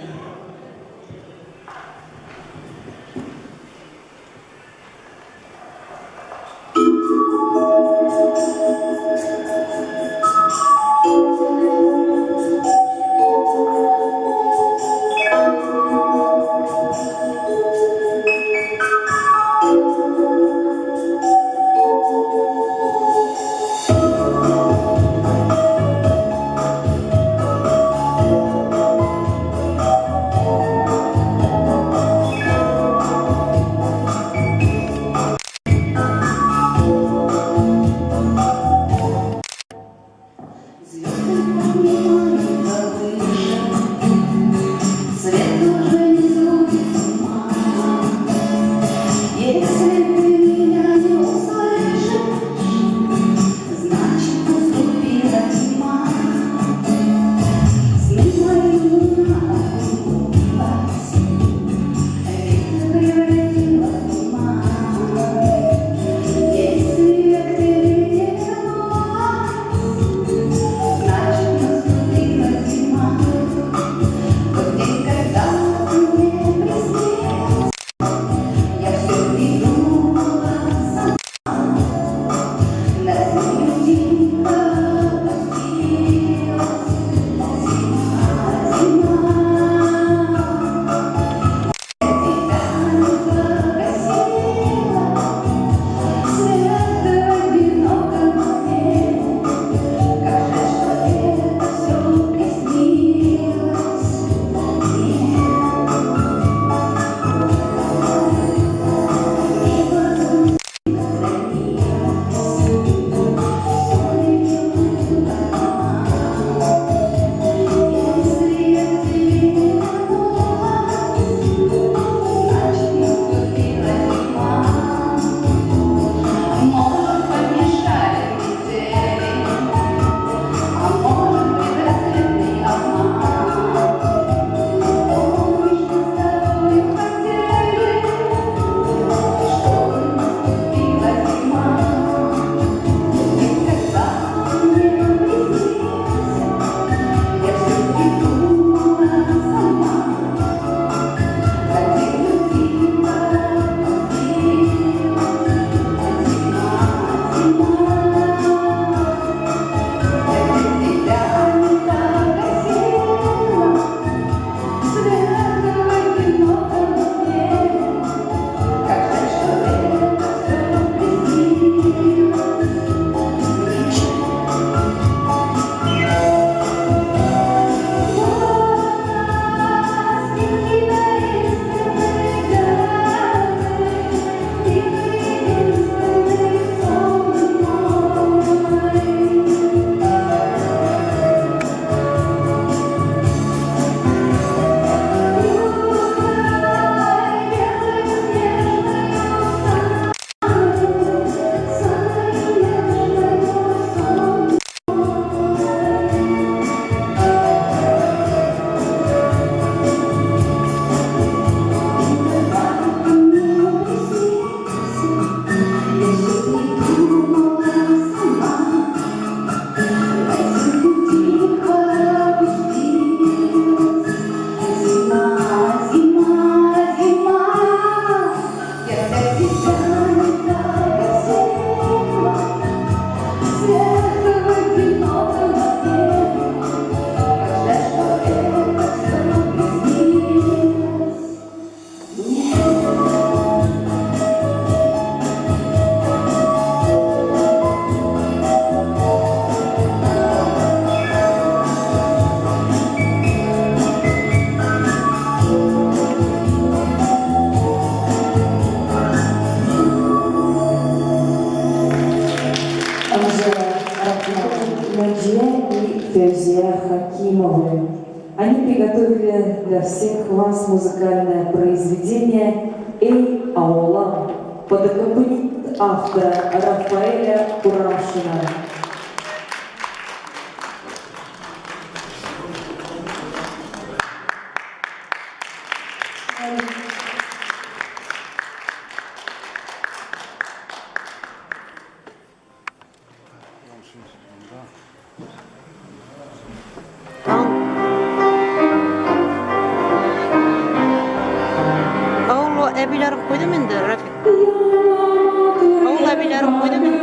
Наджия и Февзия Хакимовы. Они приготовили для всех вас музыкальное произведение «Эй, Аула» под аккомпанемент автора Рафаэля Курамшина. Ауыл әбилерін қойдым енді, Рафик. Ауыл әбилерін қойдым енді.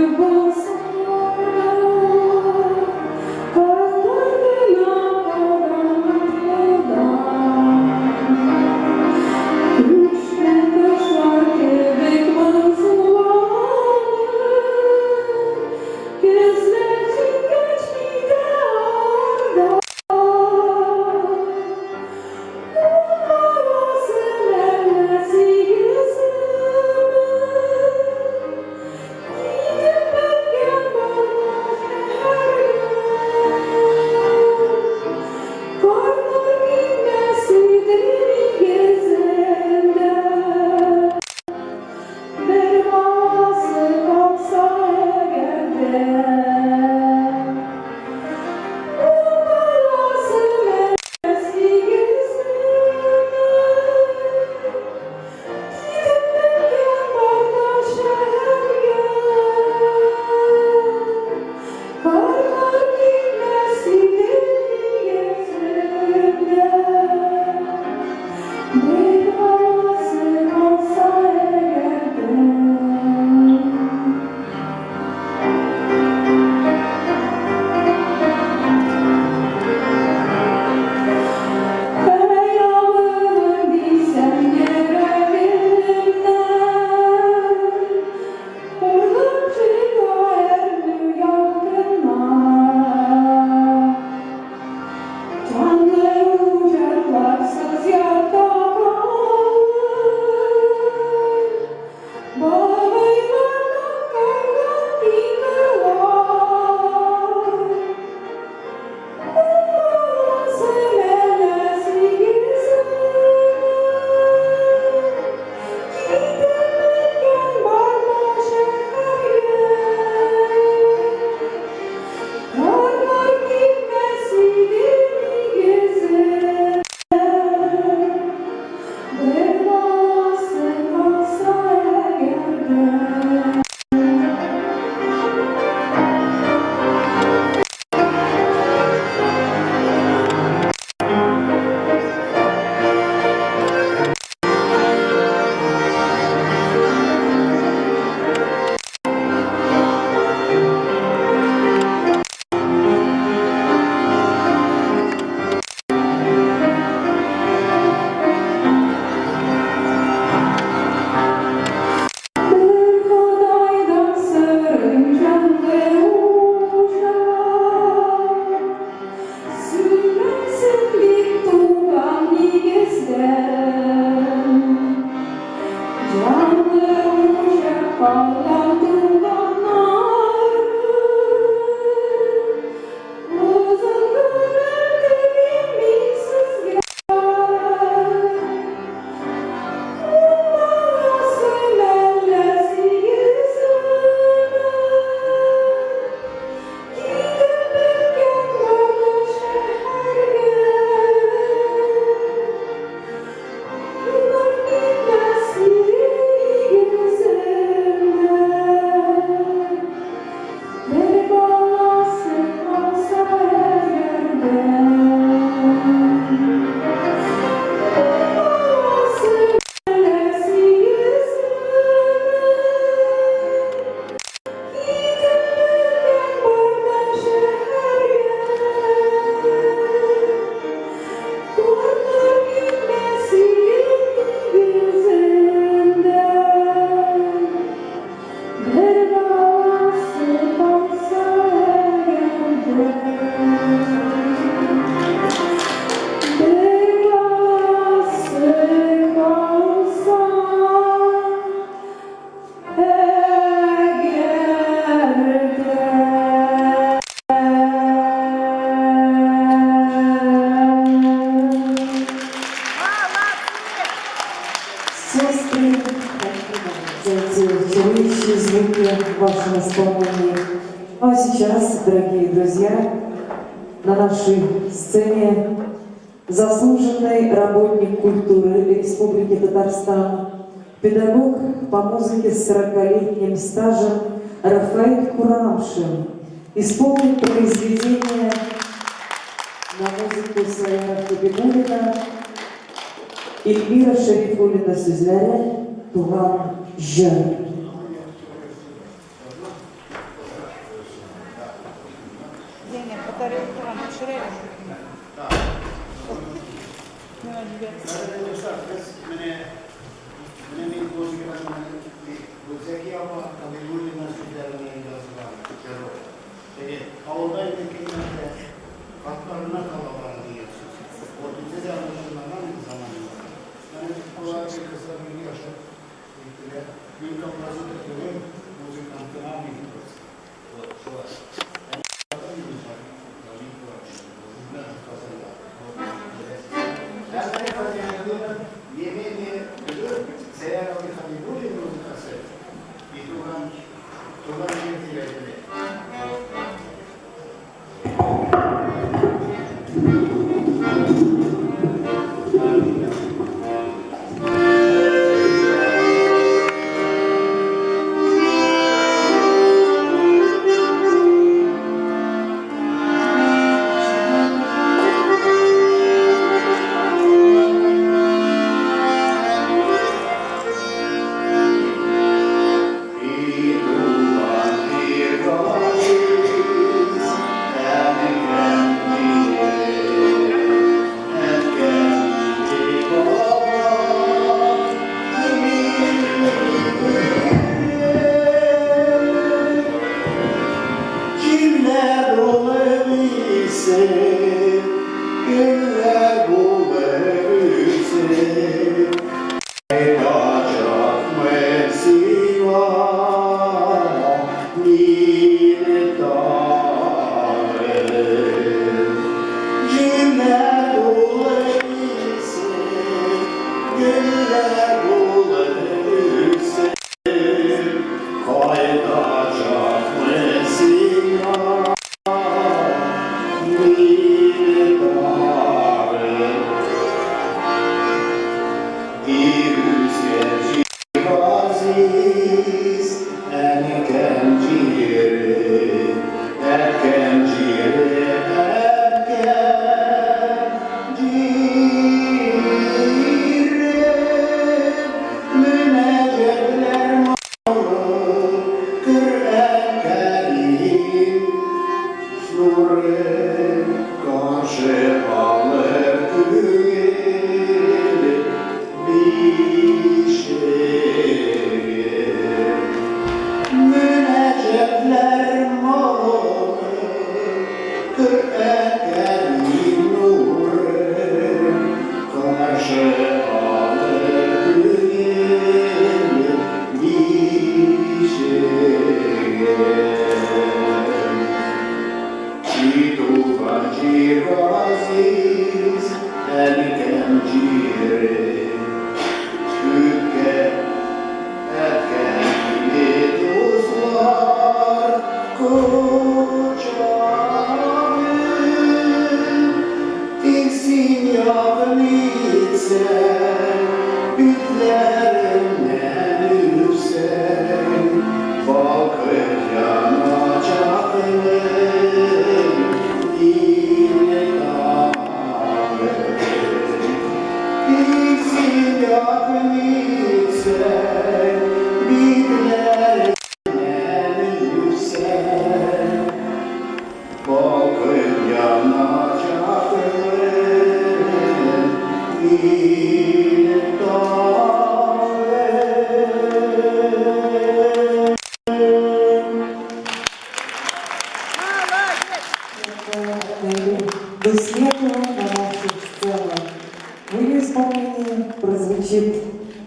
сейчас, дорогие друзья, на нашей сцене заслуженный работник культуры Республики Татарстан, педагог по музыке с 40-летним стажем Рафаэль Курамшин исполнит произведение на музыку Саяна Хабибуллина, Эльвира Шарифуллина Сүзләре «Туган жыр».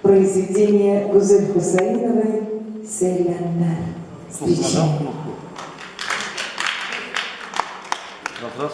Произведение Гузель Хусаиновой «Селяндар». Встречаем. Раз.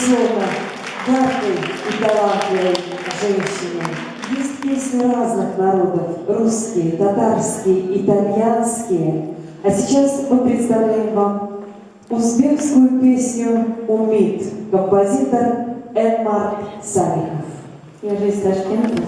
безусловно, яркой и талантливой женщиной. Есть песни разных народов, русские, татарские, итальянские. А сейчас мы представляем вам узбекскую песню «Умид», композитор Эльмар Салихов. Я же из Ташкента.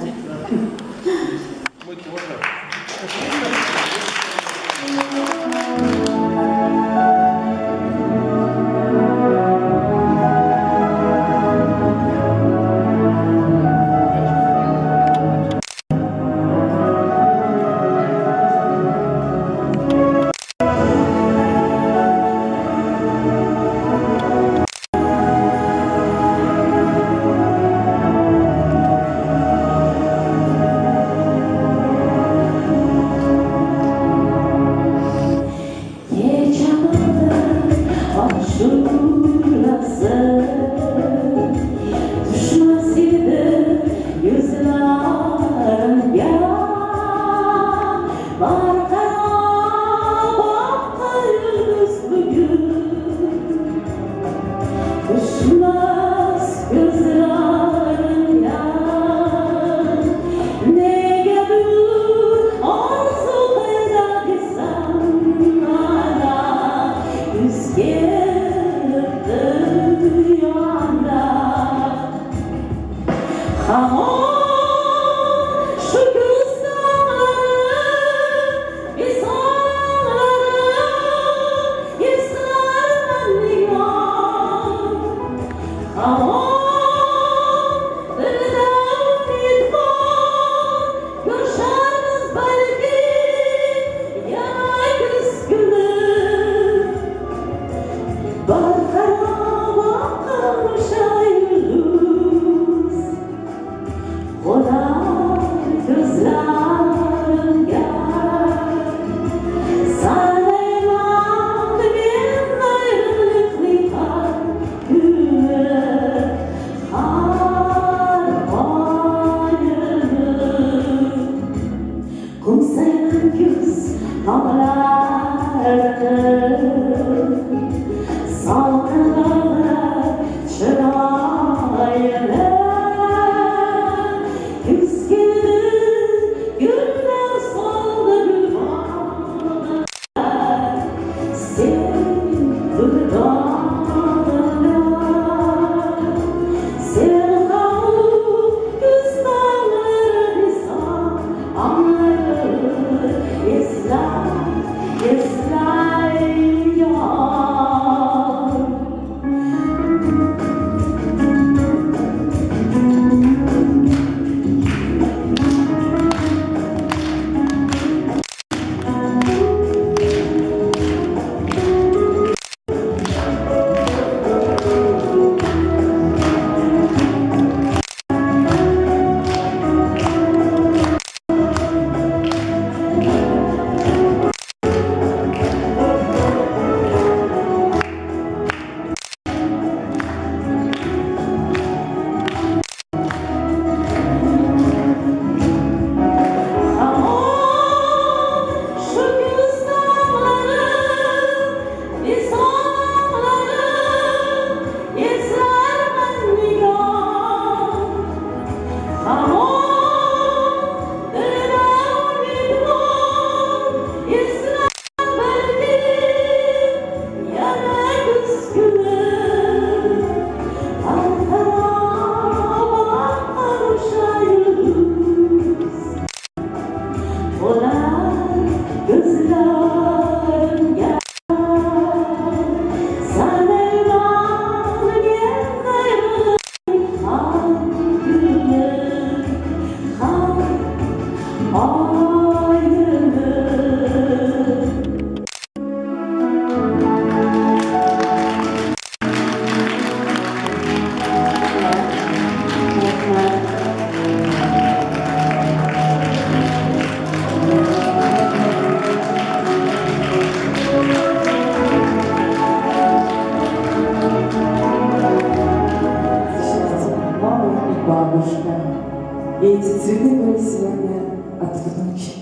И эти цветы были сегодня от внучек.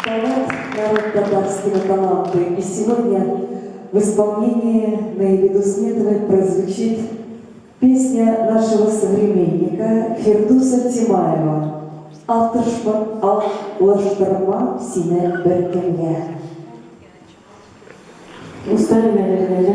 Давать народ татарского таланта. И сегодня в исполнении Наилиды Сметовой прозвучит песня нашего современника Фердуса Тимаева «Аллаштырма сине беркемге». Устали, наверное, да?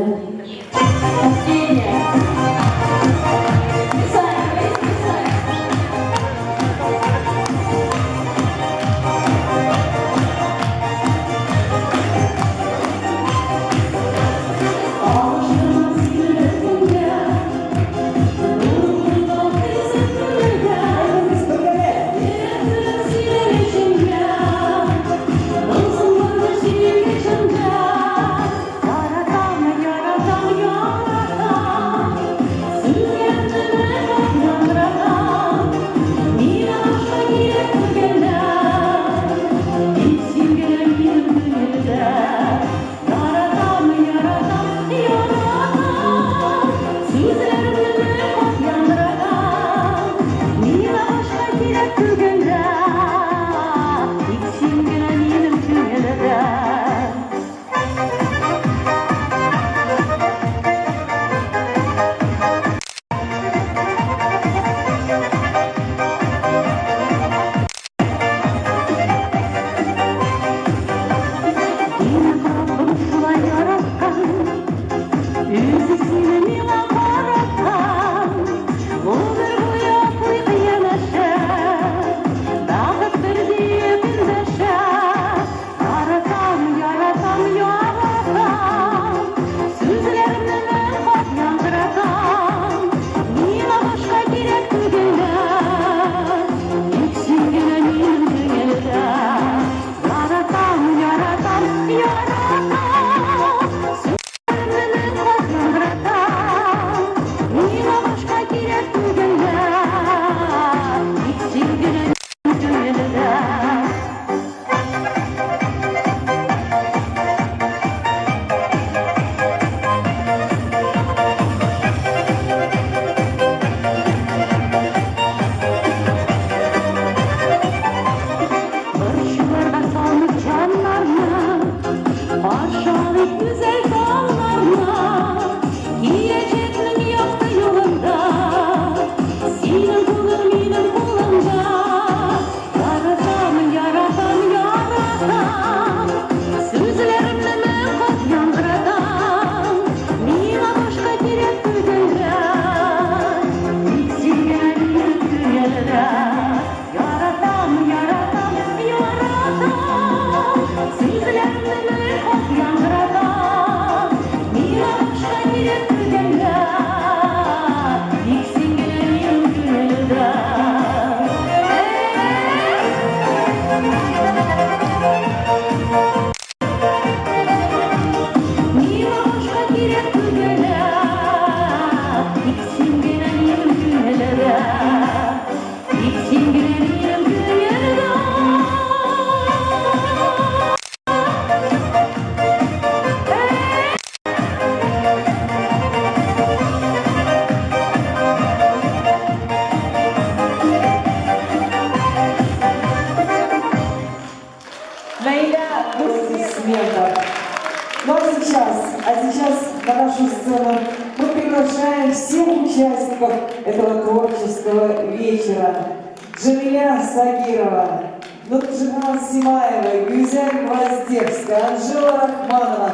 Ну а сейчас на нашу сцену мы приглашаем всех участников этого творческого вечера. Джамиля Сагирова, Нурджиган Симаева, Гюзель Гвоздевская, Анжела Рахманова,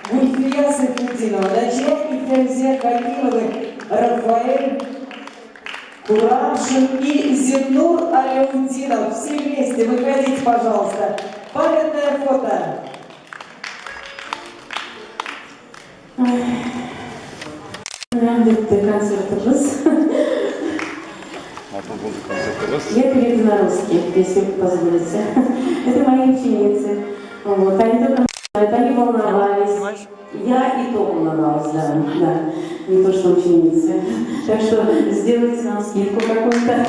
Гульфия Сафетинова, начальник Ферзия Халиловой, Рафаэль Курамшин и Зинур Аляутдинов. Все вместе выходите, пожалуйста. Памятное фото. Концертimiz. Я перейду на русский, если вы позволите. Это мои ученицы. Вот. Они только знают, они волновались. Я и то волновалась, да. Не то, что ученицы. Так что сделайте нам скидку какую-то.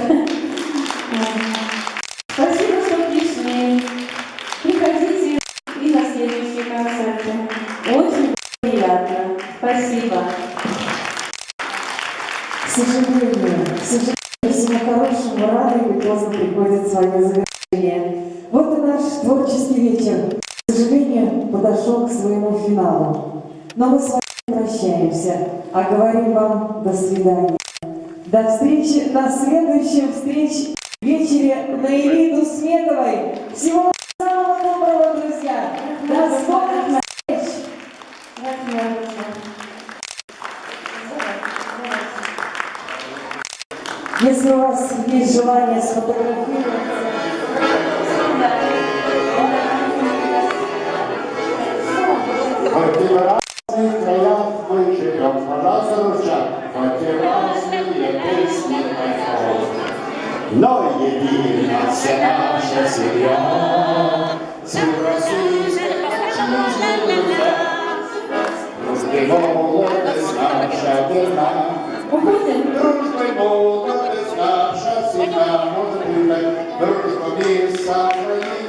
Спасибо, что пришли. Приходите и на следующие концерты. Очень приятно. Спасибо. К сожалению, всему хорошему рано или поздно приходит свое завершение. Вот и наш творческий вечер, к сожалению, подошел к своему финалу. Но мы с вами прощаемся, а говорим вам до свидания. До встречи на следующем вечере на Элиду Сметовой. Всего самого доброго, друзья! До скорых встреч! Если у вас есть желание сфотографироваться, Хоть и в разных краях мы живем, пожалуйста, ручак, хоть и разные песни поем, но едина вся наша семья. Всероссийская жизнь, дружбой молодость наша верна. Дружбой молодость наша всегда может быть, дружба мир сохранит.